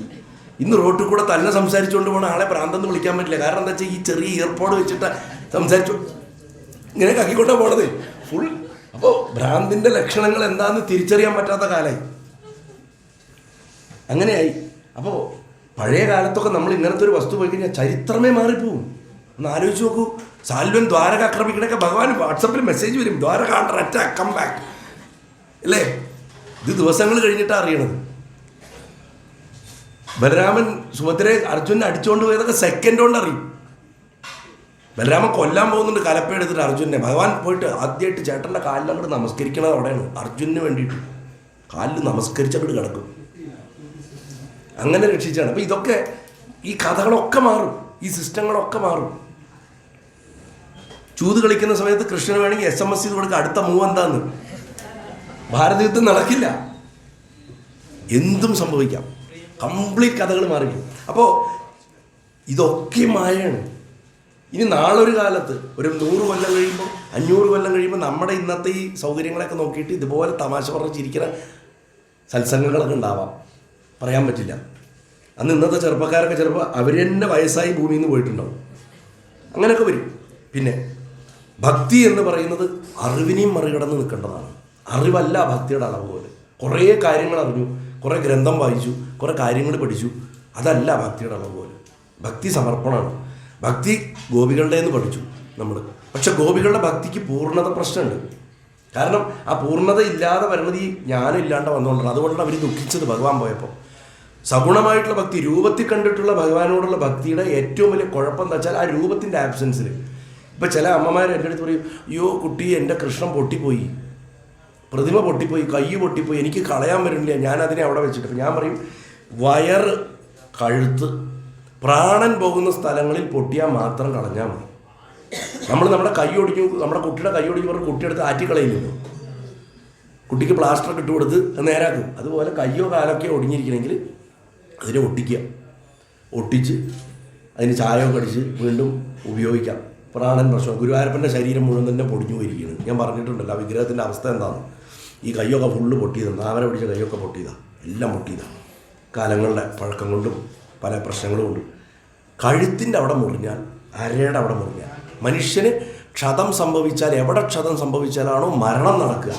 ഇന്ന് റോട്ടിൽ കൂടെ തന്നെ സംസാരിച്ചുകൊണ്ട് പോകുന്ന ആളെ പ്രാന്തെന്ന് വിളിക്കാൻ പറ്റില്ല. കാരണം എന്താ വെച്ചാൽ ഈ ചെറിയ ഇയർപോഡ് വെച്ചിട്ട് സംസാരിച്ചു ഇങ്ങനെ കക്കിക്കൊണ്ടാണ് പോണത് ഫുൾ. അപ്പോൾ ഭ്രാന്തിൻ്റെ ലക്ഷണങ്ങൾ എന്താണെന്ന് തിരിച്ചറിയാൻ പറ്റാത്ത കാലമായി, അങ്ങനെയായി. അപ്പോൾ പഴയ കാലത്തൊക്കെ നമ്മൾ ഇങ്ങനത്തെ ഒരു വസ്തു പോയി കഴിഞ്ഞാൽ ചരിത്രമേ മാറിപ്പോവും. ഒന്ന് ആലോചിച്ച് നോക്കൂ. സാൽവൻ ദ്വാരക ആക്രമിക്കണൊക്കെ ഭഗവാൻ വാട്സപ്പിൽ മെസ്സേജ് വരും, Dwarka under attack come back അല്ലേ? ഇത് ദിവസങ്ങൾ കഴിഞ്ഞിട്ടാണ് അറിയണത്. ബലരാമൻ സുഭദ്രയെ അർജുനെ അടിച്ചുകൊണ്ട് പോയതൊക്കെ സെക്കൻഡ് കൊണ്ട് അറിയും. ബലരാമൻ കൊല്ലാൻ പോകുന്നുണ്ട് കലപ്പയെടുത്തിട്ട് അർജുനെ. ഭഗവാൻ പോയിട്ട് ആദ്യമായിട്ട് ചേട്ടൻ്റെ കാലിൽ അങ്ങോട്ട് നമസ്കരിക്കണത് അവിടെയാണ്. അർജുനന് വേണ്ടിയിട്ട് കാലിൽ നമസ്കരിച്ചങ്ങോട്ട് കിടക്കും. അങ്ങനെ രക്ഷിച്ചാണ്. അപ്പോൾ ഇതൊക്കെ ഈ കഥകളൊക്കെ മാറും, ഈ സിസ്റ്റങ്ങളൊക്കെ മാറും. ചൂത് കളിക്കുന്ന സമയത്ത് കൃഷ്ണന് വേണമെങ്കിൽ SMS ചെയ്ത് കൊടുക്കുക അടുത്ത മൂവ് എന്താന്ന്. ഭാരത യുദ്ധം നടക്കില്ല, എന്തും സംഭവിക്കാം. കംപ്ലീറ്റ് കഥകൾ മാറിക്കും. അപ്പോൾ ഇതൊക്കെ മായയാണ്. ഇനി നാളൊരു കാലത്ത് ഒരു 100 കൊല്ലം കഴിയുമ്പോൾ 500 കൊല്ലം കഴിയുമ്പോൾ നമ്മുടെ ഇന്നത്തെ ഈ സൗകര്യങ്ങളൊക്കെ നോക്കിയിട്ട് ഇതുപോലെ തമാശ പറഞ്ഞ് ചിരിക്കുന്ന സത്സംഗങ്ങളൊക്കെ ഉണ്ടാവാം, പറയാൻ പറ്റില്ല. അന്ന് ഇന്നത്തെ ചെറുപ്പക്കാരൊക്കെ ചിലപ്പോൾ അവർ തന്നെ വയസ്സായി ഭൂമിയിൽ നിന്ന് പോയിട്ടുണ്ടാവും. അങ്ങനെയൊക്കെ വരും. പിന്നെ ഭക്തി എന്ന് പറയുന്നത് അറിവിനെയും മറികടന്ന് നിൽക്കേണ്ടതാണ്. അറിവല്ല ഭക്തിയുടെ അളവ് പോലെ. കുറേ കാര്യങ്ങൾ അറിഞ്ഞു, കുറേ ഗ്രന്ഥം വായിച്ചു, കുറേ കാര്യങ്ങൾ പഠിച്ചു, അതല്ല ഭക്തിയുടെ അളവ് പോലെ. ഭക്തി സമർപ്പണമാണ്. ഭക്തി ഗോപികളുടെ എന്ന് പഠിച്ചു നമ്മൾ. പക്ഷെ ഗോപികളുടെ ഭക്തിക്ക് പൂർണ്ണത പ്രശ്നമുണ്ട്. കാരണം ആ പൂർണ്ണത ഇല്ലാതെ വരുന്നത് ഈ ജ്ഞാനം ഇല്ലാണ്ട് വന്നുകൊണ്ടാണ്. അതുകൊണ്ടാണ് അവർ ദുഃഖിച്ചത് ഭഗവാൻ പോയപ്പോൾ. സഗുണമായിട്ടുള്ള ഭക്തി, രൂപത്തിൽ കണ്ടിട്ടുള്ള ഭഗവാനോടുള്ള ഭക്തിയുടെ ഏറ്റവും വലിയ കുഴപ്പം എന്താ വെച്ചാൽ ആ രൂപത്തിൻ്റെ ആബ്സെൻസിൽ. ഇപ്പം ചില അമ്മമാർ എൻ്റെ അടുത്ത് പറയും, അയ്യോ കുട്ടി എൻ്റെ കൃഷ്ണൻ പൊട്ടിപ്പോയി, പ്രതിമ പൊട്ടിപ്പോയി, കൈ പൊട്ടിപ്പോയി, എനിക്ക് കളയാൻ വരുന്നില്ല, ഞാനതിനെ അവിടെ വെച്ചിട്ട്. ഞാൻ പറയും വയറ്, കഴുത്ത്, പ്രാണൻ പോകുന്ന സ്ഥലങ്ങളിൽ പൊട്ടിയാൽ മാത്രം കളഞ്ഞാൽ മതി. നമ്മുടെ കൈ ഒടിഞ്ഞു, നമ്മുടെ കുട്ടിയുടെ കൈ ഒടിഞ്ഞു പറഞ്ഞ് കുട്ടിയെടുത്ത് ആറ്റിക്കളയില്ലല്ലോ. കുട്ടിക്ക് പ്ലാസ്റ്റർ ഇട്ട് കൊടുത്ത് നേരാക്കും. അതുപോലെ കയ്യോ കാലൊക്കെ ഒടിഞ്ഞിരിക്കണമെങ്കിൽ അതിനെ ഒട്ടിച്ച് അതിന് ചായമൊക്കെ അടിച്ച് വീണ്ടും ഉപയോഗിക്കാം. പ്രാണൻ പ്രശ്നം. ഗുരുവായൂരപ്പൻ്റെ ശരീരം മുഴുവൻ തന്നെ പൊടിഞ്ഞു പോയിരിക്കുകയാണ്. ഞാൻ പറഞ്ഞിട്ടുണ്ടല്ലോ ആ വിഗ്രഹത്തിൻ്റെ അവസ്ഥ എന്താണ്. ഈ കയ്യൊക്കെ ഫുള്ള് പൊട്ടിയതാണ്, താമര പിടിച്ച കയ്യൊക്കെ പൊട്ടിയതാണ്, എല്ലാം പൊട്ടിയതാണ്. കാലങ്ങളുടെ പഴക്കം കൊണ്ടും പല പ്രശ്നങ്ങളും ഉണ്ട്. കഴുത്തിൻ്റെ അവിടെ മുറിഞ്ഞാൽ, അരയുടെ അവിടെ മുറിഞ്ഞാൽ, മനുഷ്യന് ക്ഷതം സംഭവിച്ചാൽ, എവിടെ ക്ഷതം സംഭവിച്ചാലാണോ മരണം നടക്കുക,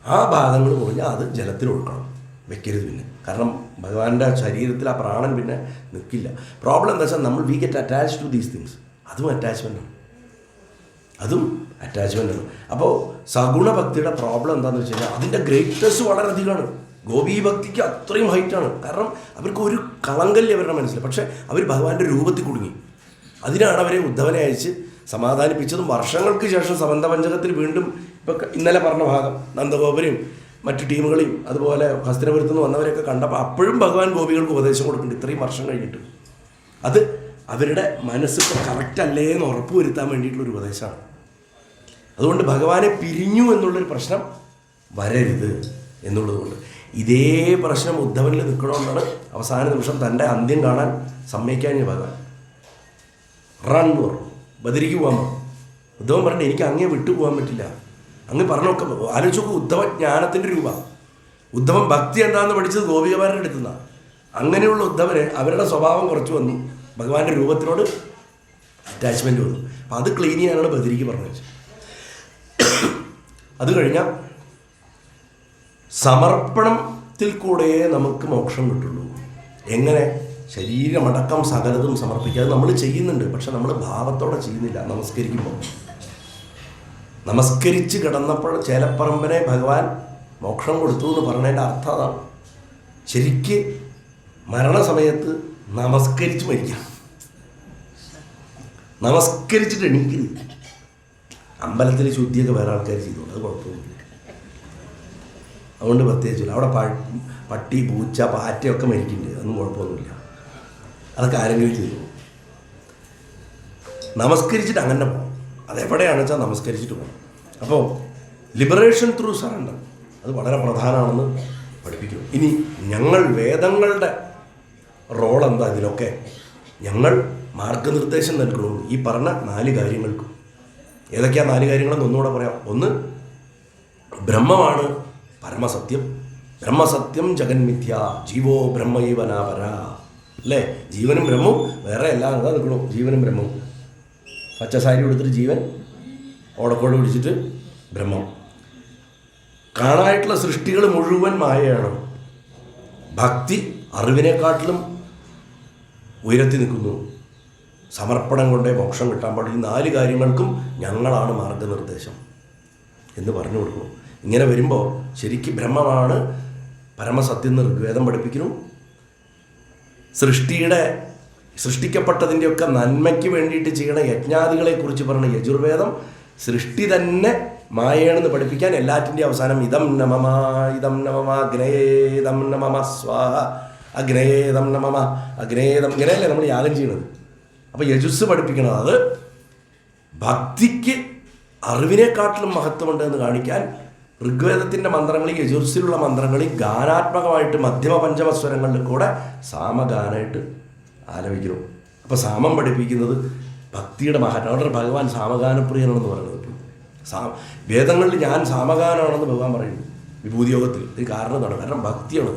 ആ ഭാഗങ്ങൾ മുറിഞ്ഞാൽ അത് ജലത്തിൽ ഒഴുക്കണം, വെക്കരുത്. പിന്നെ കാരണം ഭഗവാന്റെ ശരീരത്തിൽ ആ പ്രാണൻ പിന്നെ നിൽക്കില്ല. പ്രോബ്ലം എന്താ വെച്ചാൽ നമ്മൾ we get attach to these things. അതും അറ്റാച്ച്മെൻ്റാണ്. അപ്പോൾ സഗുണ ഭക്തിയുടെ പ്രോബ്ലം എന്താണെന്ന് വെച്ച് കഴിഞ്ഞാൽ അതിൻ്റെ ഗ്രേറ്റ്നസ് വളരെ അധികമാണ്. ഗോപീ ഭക്തിക്ക് അത്രയും ഹൈറ്റാണ്. കാരണം അവർക്ക് ഒരു കളങ്കല്യ അവരുടെ മനസ്സിൽ. പക്ഷേ അവർ ഭഗവാന്റെ രൂപത്തിൽ കുടുങ്ങി. അതിനാണ് അവരെ ഉദ്ധവനെ അയച്ച് സമാധാനിപ്പിച്ചതും. വർഷങ്ങൾക്ക് ശേഷം സമന്തപഞ്ചകത്തിൽ വീണ്ടും ഇപ്പോൾ ഇന്നലെ പറഞ്ഞ ഭാഗം നന്ദഗോപരെയും മറ്റു ടീമുകളെയും അതുപോലെ ഹസ്തിനപുരത്തു നിന്ന് വന്നവരെയൊക്കെ കണ്ടപ്പോൾ അപ്പോഴും ഭഗവാൻ ഗോപികൾക്ക് ഉപദേശം കൊടുക്കുന്നുണ്ട് ഇത്രയും വർഷം കഴിഞ്ഞിട്ട്. അത് അവരുടെ മനസ്സിപ്പോൾ കറക്റ്റ് അല്ലേ എന്ന് ഉറപ്പ് വരുത്താൻ വേണ്ടിയിട്ടുള്ളൊരു ഉപദേശമാണ്. അതുകൊണ്ട് ഭഗവാനെ പിരിഞ്ഞു എന്നുള്ളൊരു പ്രശ്നം വരരുത് എന്നുള്ളതുകൊണ്ട് ഇതേ പ്രശ്നം ഉദ്ധവനിൽ നിൽക്കണമെന്നാണ് അവസാന നിമിഷം തൻ്റെ അന്ത്യം കാണാൻ സമ്മതിക്കാൻ ഭഗവാൻ റൺ എന്ന് പറഞ്ഞു. ബദരിക്ക് പോകാൻ പറഞ്ഞു. ഉദ്ധവൻ പറഞ്ഞു എനിക്ക് അങ്ങേ വിട്ടു പോകാൻ പറ്റില്ല. അങ്ങ് പറഞ്ഞൊക്കെ ആലോചിച്ച് നോക്കും. ഉദ്ധവ ജ്ഞാനത്തിൻ്റെ രൂപ. ഉദ്ധവൻ ഭക്തി എന്താണെന്ന് പഠിച്ചത് ഗോപികമാരുടെ അടുത്തുനിന്നാണ്. അങ്ങനെയുള്ള ഉദ്ധവന് അവരുടെ സ്വഭാവം കുറച്ച് വന്നു, ഭഗവാന്റെ രൂപത്തിനോട് അറ്റാച്ച്മെൻറ്റ് വന്നു. അപ്പം അത് ക്ലീൻ ചെയ്യാനാണ് ബദരിക്ക് പറഞ്ഞത്. അത് കഴിഞ്ഞാൽ സമർപ്പണത്തിൽ കൂടെ നമുക്ക് മോക്ഷം കിട്ടുള്ളൂ. എങ്ങനെ? ശരീരമടക്കം സകലതും സമർപ്പിക്കാതെ നമ്മൾ ചെയ്യുന്നുണ്ട്, പക്ഷെ നമ്മൾ ഭാവത്തോടെ ചെയ്യുന്നില്ല. നമസ്കരിച്ച് കിടന്നപ്പോൾ ചേലപ്പറമ്പനെ ഭഗവാൻ മോക്ഷം കൊടുത്തു എന്ന് പറഞ്ഞതിൻ്റെ അർത്ഥം അതാണ്. ശരിക്ക് മരണസമയത്ത് നമസ്കരിച്ച് മരിക്കണം, നമസ്കരിച്ചിട്ട് എണീക്കരുത്. അമ്പലത്തിൽ ശുദ്ധിയൊക്കെ വേറെ ആൾക്കാർ ചെയ്തോളൂ, അത് കുഴപ്പമൊന്നുമില്ല. അതുകൊണ്ട് പ്രത്യേകിച്ചില്ല. അവിടെ പട്ടി, പൂച്ച, പാറ്റയൊക്കെ മരിക്കുന്നുണ്ട്, അതൊന്നും കുഴപ്പമൊന്നുമില്ല. അതൊക്കെ ആരെങ്കിലും ചെയ്തു. നമസ്കരിച്ചിട്ട് അങ്ങനെ പോകും. അതെവിടെയാണെന്ന് വെച്ചാൽ നമസ്കരിച്ചിട്ട് പോകും. അപ്പോൾ ലിബറേഷൻ ത്രൂ സറണ്ടർ അത് വളരെ പ്രധാനമാണെന്ന് പഠിപ്പിക്കും. ഇനി ഞങ്ങൾ വേദങ്ങളുടെ റോൾ എന്താ ഇതിലൊക്കെ? ഞങ്ങൾ മാർഗനിർദ്ദേശം നൽകണു ഈ പറഞ്ഞ 4 കാര്യങ്ങൾക്കും. ഏതൊക്കെയാണ് 4 കാര്യങ്ങളെന്ന് ഒന്നുകൂടെ പറയാം. ഒന്ന്, ബ്രഹ്മമാണ് പരമസത്യം. ബ്രഹ്മസത്യം ജഗന്മിഥ്യ ജീവോ ബ്രഹ്മൈവനാപര. അല്ലേ? ജീവനും ബ്രഹ്മവും വേറെ എല്ലാം എന്താ നിൽക്കണു? ജീവനും ബ്രഹ്മവും. പച്ചസാരി കൊടുത്തിട്ട് ജീവൻ, ഓടക്കോട് പിടിച്ചിട്ട് ബ്രഹ്മം. കാണാനായിട്ടുള്ള സൃഷ്ടികൾ മുഴുവൻ മായയാണ്. ഭക്തി അറിവിനെക്കാട്ടിലും ഉയരത്തി നിൽക്കുന്നു. സമർപ്പണം കൊണ്ടേ മോക്ഷം കിട്ടാൻ പാടില്ല. 4 കാര്യങ്ങൾക്കും ഞങ്ങളാണ് മാർഗനിർദ്ദേശം എന്ന് പറഞ്ഞു കൊടുക്കുന്നു. ഇങ്ങനെ വരുമ്പോൾ ശരിക്കും ബ്രഹ്മമാണ് പരമസത്യം എന്ന് ഋഗ്വേദം പഠിപ്പിക്കുന്നു. സൃഷ്ടിക്കപ്പെട്ടതിൻ്റെയൊക്കെ നന്മയ്ക്ക് വേണ്ടിയിട്ട് ചെയ്യണ യജ്ഞാദികളെക്കുറിച്ച് പറഞ്ഞ യജുർവേദം സൃഷ്ടി തന്നെ മായേണെന്ന് പഠിപ്പിക്കാൻ എല്ലാറ്റിൻ്റെ അവസാനം ഇതം നമമ ഇതം നമമ അഗ്നേദം നമമ സ്വാഹ അഗ്നേദം നമമ അഗ്നേദം, ഇങ്ങനെയല്ലേ നമ്മൾ യാഗം ചെയ്യണത്. അപ്പോൾ യജുസ് പഠിപ്പിക്കണത് അത് ഭക്തിക്ക് അറിവിനെക്കാട്ടിലും മഹത്വമുണ്ട് എന്ന് കാണിക്കാൻ ഋഗ്വേദത്തിൻ്റെ മന്ത്രങ്ങളിൽ, യജുർസിലുള്ള മന്ത്രങ്ങളിൽ ഗാനാത്മകമായിട്ട് മധ്യമ പഞ്ചമസ്വരങ്ങളിൽ കൂടെ സാമഗാനായിട്ട് ആലപിക്കുന്നു. അപ്പോൾ സാമം പഠിപ്പിക്കുന്നത് ഭക്തിയുടെ മഹാത്മ. അവിടെ ഭഗവാൻ സാമഗാനപ്രിയനാണെന്ന് പറയുന്നത്. വേദങ്ങളിൽ ഞാൻ സാമഗാനാണെന്ന് ഭഗവാൻ പറയുന്നു വിഭൂതി യോഗത്തിൽ. ഇത് കാരണം എന്താണ്? കാരണം ഭക്തിയാണ്.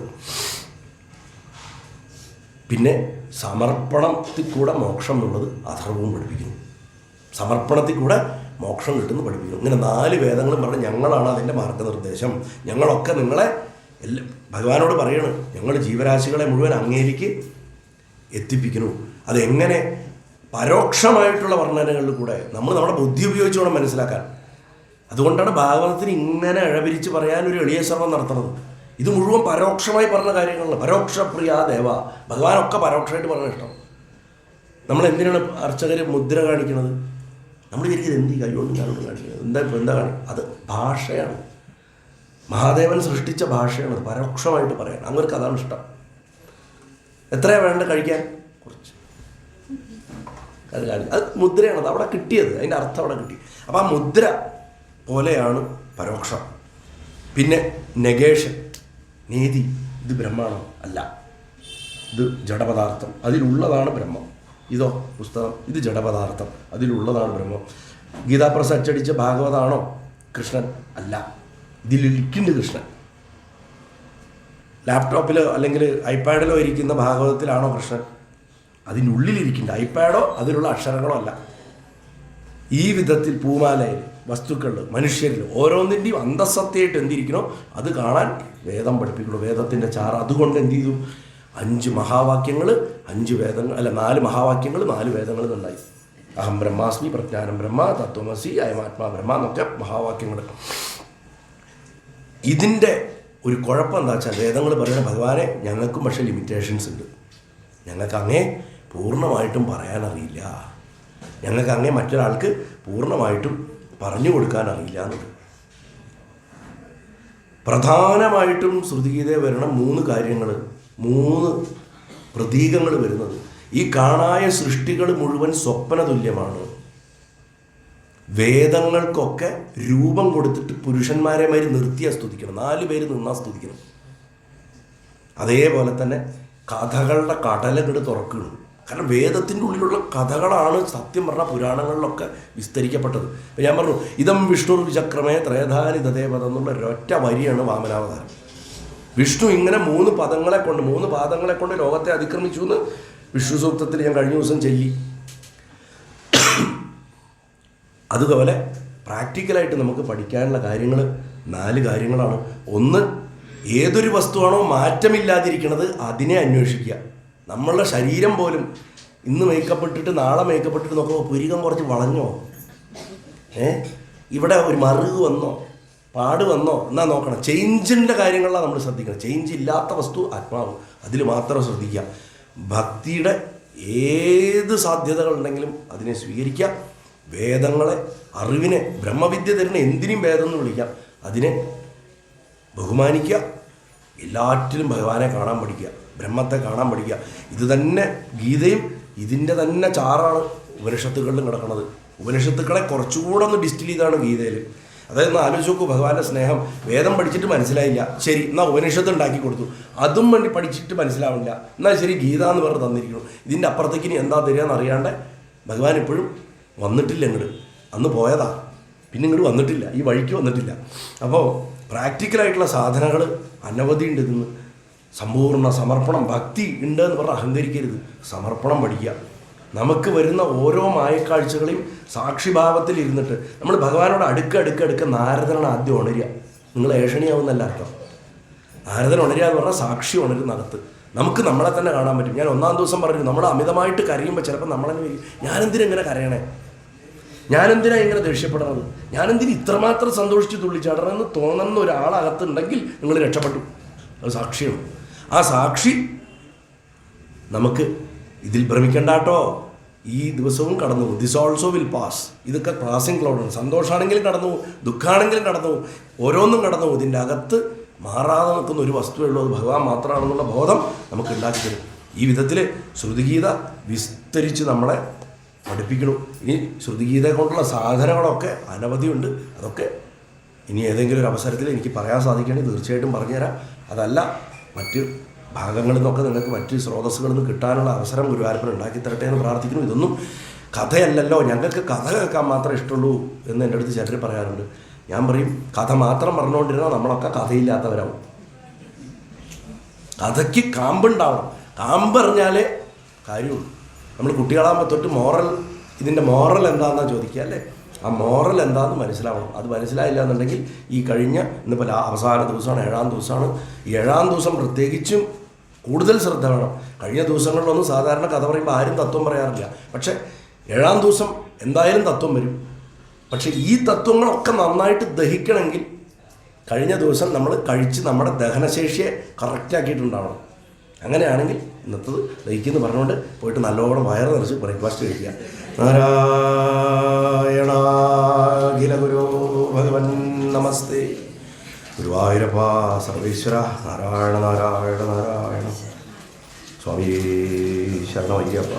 പിന്നെ സമർപ്പണത്തിൽ കൂടെ മോക്ഷം എന്നുള്ളത് അഥർവവും പഠിപ്പിക്കുന്നു. സമർപ്പണത്തിൽ കൂടെ മോക്ഷം കിട്ടുമെന്ന് പഠിപ്പിക്കുന്നു. ഇങ്ങനെ 4 വേദങ്ങളും പറഞ്ഞ് ഞങ്ങളാണ് അതിൻ്റെ മാർഗനിർദ്ദേശം. ഞങ്ങളൊക്കെ നിങ്ങളെ ഭഗവാനോട് പറയണം, ഞങ്ങൾ ജീവരാശികളെ മുഴുവൻ അങ്ങേലേക്ക് എത്തിപ്പിക്കുന്നു. അതെങ്ങനെ? പരോക്ഷമായിട്ടുള്ള വർണ്ണനകളിൽ കൂടെ നമ്മൾ നമ്മുടെ ബുദ്ധി ഉപയോഗിച്ച് വേണം മനസ്സിലാക്കാൻ. അതുകൊണ്ടാണ് ഭാഗവതത്തിന് ഇങ്ങനെ ഇഴപിരിച്ച് പറയാൻ ഒരു എളിയ ശ്രമം നടത്തുന്നത്. ഇത് മുഴുവൻ പരോക്ഷമായി പറഞ്ഞ കാര്യങ്ങളാണ്. പരോക്ഷപ്രിയ ദേവ, ഭഗവാനൊക്കെ പരോക്ഷമായിട്ട് പറഞ്ഞ ഇഷ്ടം. നമ്മൾ എന്തിനാണ് അർച്ചകർ മുദ്ര കാണിക്കുന്നത്? നമ്മൾ വിചാരിക്കുന്നത് എന്ത് കൈകൊണ്ട് ഞാനോട് കാണിക്കുന്നത്, എന്താ കാണിക്കുന്നത്? അത് ഭാഷയാണ്. മഹാദേവൻ സൃഷ്ടിച്ച ഭാഷയാണ്. പരോക്ഷമായിട്ട് പറയാൻ അങ്ങർക്ക് അതാണ് ഇഷ്ടം. എത്രയാണ് വേണ്ട കഴിക്കാൻ? കുറച്ച്. അത് മുദ്രയാണ്. അത് അവിടെ കിട്ടിയത്, അതിൻ്റെ അർത്ഥം അവിടെ കിട്ടി. അപ്പോൾ ആ മുദ്ര പോലെയാണ് പരോക്ഷം. പിന്നെ നെഗേഷൻ, നീതി. ഇത് ബ്രഹ്മാണോ? അല്ല, ഇത് ജഡപദാർത്ഥം, അതിലുള്ളതാണ് ബ്രഹ്മം. ഇതോ പുസ്തകം, ഇത് ജഡപദാർത്ഥം, അതിലുള്ളതാണ് ബ്രഹ്മം. ഗീതാപ്രസ് അച്ചടിച്ച ഭാഗവതാണോ കൃഷ്ണൻ? അല്ല, ഇതിലിരിക്കുന്നുണ്ട് കൃഷ്ണൻ. ലാപ്ടോപ്പിലോ അല്ലെങ്കിൽ ഐപാഡിലോ ഇരിക്കുന്ന ഭാഗവതത്തിലാണോ കൃഷ്ണൻ? അതിനുള്ളിലിരിക്കുന്നുണ്ട്. ഐപാഡോ അതിലുള്ള അക്ഷരങ്ങളോ അല്ല. ഈ വിധത്തിൽ പൂമാലയിൽ, വസ്തുക്കളിൽ, മനുഷ്യരിൽ ഓരോന്നിൻ്റെയും അന്തസത്തയായിട്ട് എന്തിരിക്കണോ അത് കാണാൻ വേദം പഠിപ്പിക്കുന്നു. വേദത്തിൻ്റെ ചാറ്. അതുകൊണ്ട് എന്ത് ചെയ്തു? 5 മഹാവാക്യങ്ങൾ, 5 വേദങ്ങൾ, അല്ല 4 മഹാവാക്യങ്ങൾ, 4 വേദങ്ങൾ ഉണ്ടായി. അഹം ബ്രഹ്മാസ്മി, പ്രജ്ഞാനം ബ്രഹ്മ, തത്വമസി, അയമാത്മാ ബ്രഹ്മ എന്നൊക്കെ മഹാവാക്യങ്ങൾ. ഇതിൻ്റെ ഒരു കുഴപ്പം എന്താ വെച്ചാൽ വേദങ്ങൾ പറയുന്ന ഭഗവാനെ ഞങ്ങൾക്കും പക്ഷേ ലിമിറ്റേഷൻസ് ഉണ്ട്. ഞങ്ങൾക്ക് അങ്ങേ പൂർണ്ണമായിട്ടും പറയാനറിയില്ല, ഞങ്ങൾക്ക് അങ്ങേ മറ്റൊരാൾക്ക് പൂർണ്ണമായിട്ടും പറഞ്ഞു കൊടുക്കാൻ അറിയില്ല എന്നുള്ളത്. പ്രധാനമായിട്ടും ശ്രുതിഗീതയിൽ വരണ 3 കാര്യങ്ങൾ, 3 പ്രതീകങ്ങൾ വരുന്നത് ഈ കാണായ സൃഷ്ടികൾ മുഴുവൻ സ്വപ്ന തുല്യമാണ്. വേദങ്ങൾക്കൊക്കെ രൂപം കൊടുത്തിട്ട് പുരുഷന്മാരെ മാതിരി നിർത്തിയാൽ സ്തുതിക്കണം, 4 പേര് നിന്നാൽ സ്തുതിക്കണം. അതേപോലെ തന്നെ കഥകളുടെ കടലങ്ങട് തുറക്കണം. കാരണം വേദത്തിൻ്റെ ഉള്ളിലുള്ള കഥകളാണ് സത്യം പറഞ്ഞ പുരാണങ്ങളിലൊക്കെ വിസ്തരിക്കപ്പെട്ടത്. ഇപ്പം ഞാൻ പറഞ്ഞു ഇതം വിഷ്ണു ചക്രമേ ത്രേധാനി തദേവത എന്നുള്ള ഒരൊറ്റ വരിയാണ് വാമനാവതാരം. വിഷ്ണു ഇങ്ങനെ 3 പാദങ്ങളെ കൊണ്ട് ലോകത്തെ അതിക്രമിച്ചു എന്ന് വിഷ്ണു സൂക്തത്തിൽ ഞാൻ കഴിഞ്ഞ ദിവസം ചൊല്ലി. അതുപോലെ പ്രാക്ടിക്കലായിട്ട് നമുക്ക് പഠിക്കാനുള്ള കാര്യങ്ങൾ 4 കാര്യങ്ങളാണ്. ഒന്ന്, ഏതൊരു വസ്തുവാണോ മാറ്റമില്ലാതിരിക്കുന്നത് അതിനെ അന്വേഷിക്കുക. നമ്മളുടെ ശരീരം പോലും ഇന്ന് മേക്കപ്പെട്ടിട്ട് നാളെ മേക്കപ്പെട്ടിട്ട് നോക്കുമ്പോൾ പുരികം കുറച്ച് വളഞ്ഞോ, ഇവിടെ ഒരു മറുക് വന്നോ, പാട് വന്നോ എന്നാ നോക്കണം. ചേഞ്ചിൻ്റെ കാര്യങ്ങളിലാണ് നമ്മൾ ശ്രദ്ധിക്കണം. ചേഞ്ച് ഇല്ലാത്ത വസ്തു ആത്മാവ്, അതിൽ മാത്രം ശ്രദ്ധിക്കുക. ഭക്തിയുടെ ഏത് സാധ്യതകളുണ്ടെങ്കിലും അതിനെ സ്വീകരിക്കുക. വേദങ്ങളെ, അറിവിനെ, ബ്രഹ്മവിദ്യ തരുന്ന എന്തിനും വേദം എന്ന് വിളിക്കാം. അതിനെ ബഹുമാനിക്കുക, എല്ലാറ്റിലും ഭഗവാനെ കാണാൻ പഠിക്കുക, ബ്രഹ്മത്തെ കാണാൻ പഠിക്കുക. ഇത് തന്നെ ഗീതയും ഇതിൻ്റെ തന്നെ ചാറാണ് ഉപനിഷത്തുകളിലും കിടക്കുന്നത്. ഉപനിഷത്തുക്കളെ കുറച്ചുകൂടെ ഒന്ന് ഡിസ്റ്റിൽ ചെയ്താണ് ഗീതയിൽ. അതായത് ഒന്ന് ആലോചിച്ച് നോക്കൂ, ഭഗവാന്റെ സ്നേഹം. വേദം പഠിച്ചിട്ട് മനസ്സിലായില്ല, ശരി, എന്നാൽ ഉപനിഷത്ത് ഉണ്ടാക്കി കൊടുത്തു. അതും വേണ്ടി പഠിച്ചിട്ട് മനസ്സിലാവില്ല, എന്നാൽ ശരി ഗീത എന്ന് പറഞ്ഞ് തന്നിരിക്കുന്നു. ഇതിൻ്റെ അപ്പുറത്തേക്ക് ഇനി എന്താ തരിക എന്നറിയാണ്ട് ഭഗവാൻ ഇപ്പോഴും വന്നിട്ടില്ല. ഇങ്ങോട്ട് അന്ന് പോയതാ, പിന്നെ ഇങ്ങോട്ട് വന്നിട്ടില്ല, ഈ വഴിക്ക് വന്നിട്ടില്ല. അപ്പോൾ പ്രാക്ടിക്കലായിട്ടുള്ള സാധനങ്ങൾ അനവധി ഉണ്ട്. ഇതിന് സമ്പൂർണ്ണ സമർപ്പണം, ഭക്തി ഉണ്ട് എന്ന് പറഞ്ഞാൽ അഹങ്കരിക്കരുത്. സമർപ്പണം പഠിക്കുക. നമുക്ക് വരുന്ന ഓരോ മായക്കാഴ്ചകളെയും സാക്ഷിഭാവത്തിൽ ഇരുന്നിട്ട് നമ്മൾ ഭഗവാനോട് അടുക്ക നാരദനാണ് ആദ്യം ഉണരുക. നിങ്ങൾ ഏഷണിയാവുന്നല്ല അർത്ഥം. നാരദൻ ഉണരുക എന്ന് പറഞ്ഞാൽ സാക്ഷി ഉണരുന്നകത്ത് നമുക്ക് നമ്മളെ തന്നെ കാണാൻ പറ്റും. ഞാൻ ഒന്നാം ദിവസം പറഞ്ഞു, നമ്മൾ അമിതമായിട്ട് കരയുമ്പോൾ ചിലപ്പോൾ നമ്മളെന്നെ ഞാനെന്തിനാ ഇങ്ങനെ കരയണേ, ഞാനെന്തിനാ ഇങ്ങനെ ദേഷ്യപ്പെടണത്, ഞാനെന്തിന് ഇത്രമാത്രം സന്തോഷിച്ച് തുള്ളിച്ചാടണമെന്ന് തോന്നുന്ന ഒരാളകത്തുണ്ടെങ്കിൽ നിങ്ങൾ രക്ഷപ്പെട്ടു. അത് സാക്ഷിയാണ്. ആ സാക്ഷി നമുക്ക് ഇതിൽ ഭ്രമിക്കണ്ട കേട്ടോ. ഈ ദിവസവും കടന്നു പോകും. This also will pass. ഇതൊക്കെ പാസിംഗ് ക്ലൗഡാണ്. സന്തോഷമാണെങ്കിലും കടന്നു പോകും, ദുഃഖമാണെങ്കിലും കടന്നു പോകും, ഓരോന്നും കടന്നു പോകും. ഇതിൻ്റെ അകത്ത് മാറാതെ നിൽക്കുന്ന ഒരു വസ്തുവേ ഉള്ളൂ, അത് ഭഗവാൻ മാത്രമാണെന്നുള്ള ബോധം നമുക്ക് ഉണ്ടാക്കി തരും. ഈ വിധത്തിൽ ശ്രുതിഗീത വിസ്തരിച്ച് നമ്മളെ പഠിപ്പിക്കണം. ഇനി ശ്രുതിഗീതയെ കൊണ്ടുള്ള സാധനങ്ങളൊക്കെ അനവധിയുണ്ട്. അതൊക്കെ ഇനി ഏതെങ്കിലും ഒരു അവസരത്തിൽ എനിക്ക് പറയാൻ സാധിക്കുകയാണെങ്കിൽ തീർച്ചയായിട്ടും പറഞ്ഞുതരാം. അതല്ല, മറ്റ് ഭാഗങ്ങളിൽ നിന്നൊക്കെ നിങ്ങൾക്ക് മറ്റ് സ്രോതസ്സുകളിൽ നിന്ന് കിട്ടാനുള്ള അവസരം ഗുരുവായൂരപ്പൻ ഉണ്ടാക്കി തരട്ടെ എന്ന് പ്രാർത്ഥിക്കുന്നു. ഇതൊന്നും കഥയല്ലല്ലോ, ഞങ്ങൾക്ക് കഥ കേൾക്കാൻ മാത്രമേ ഇഷ്ടമുള്ളൂ എന്ന് എൻ്റെ അടുത്ത് ചിലർ പറയാറുണ്ട്. ഞാൻ പറയും, കഥ മാത്രം പറഞ്ഞുകൊണ്ടിരുന്നാൽ നമ്മളൊക്കെ കഥയില്ലാത്തവരാവും. കഥയ്ക്ക് കാമ്പുണ്ടാവണം. കാമ്പറിഞ്ഞാലേ കാര്യമുള്ളൂ. നമ്മൾ കുട്ടികളാകുമ്പോൾ തൊട്ട് ഇതിൻ്റെ മോറൽ എന്താണെന്നാണ് ചോദിക്കുക അല്ലേ? ആ മോറൽ എന്താണെന്ന് മനസ്സിലാവണം. അത് മനസ്സിലായില്ല എന്നുണ്ടെങ്കിൽ ഈ കഴിഞ്ഞ ഇന്നിപ്പോൾ അവസാന ദിവസമാണ്, 7-ാം ദിവസമാണ്. ഈ 7-ാം ദിവസം പ്രത്യേകിച്ചും കൂടുതൽ ശ്രദ്ധ വേണം. കഴിഞ്ഞ ദിവസങ്ങളിലൊന്നും സാധാരണ കഥ പറയുമ്പോൾ ആരും തത്വം പറയാറില്ല. പക്ഷേ 7-ാം ദിവസം എന്തായാലും തത്വം വരും. പക്ഷേ ഈ തത്വങ്ങളൊക്കെ നന്നായിട്ട് ദഹിക്കണമെങ്കിൽ കഴിഞ്ഞ ദിവസം നമ്മൾ കഴിച്ച് നമ്മുടെ ദഹനശേഷിയെ കറക്റ്റാക്കിയിട്ടുണ്ടാവണം. അങ്ങനെയാണെങ്കിൽ ഇന്നത്തത് ദഹിക്കുമെന്ന് പറഞ്ഞുകൊണ്ട് പോയിട്ട് നല്ലോണം വയറ് നിറച്ച് ബ്രേക്ക്ഫാസ്റ്റ് കഴിക്കുക. നാരായണാഖില ഗുരു ഭഗവൻ നമസ്തേ. ഗുരുവായൂരപ്പ സർവേശ്വര നാരായണ നാരായണ നാരായണ. സ്വാമി ശരണമയ്യപ്പ.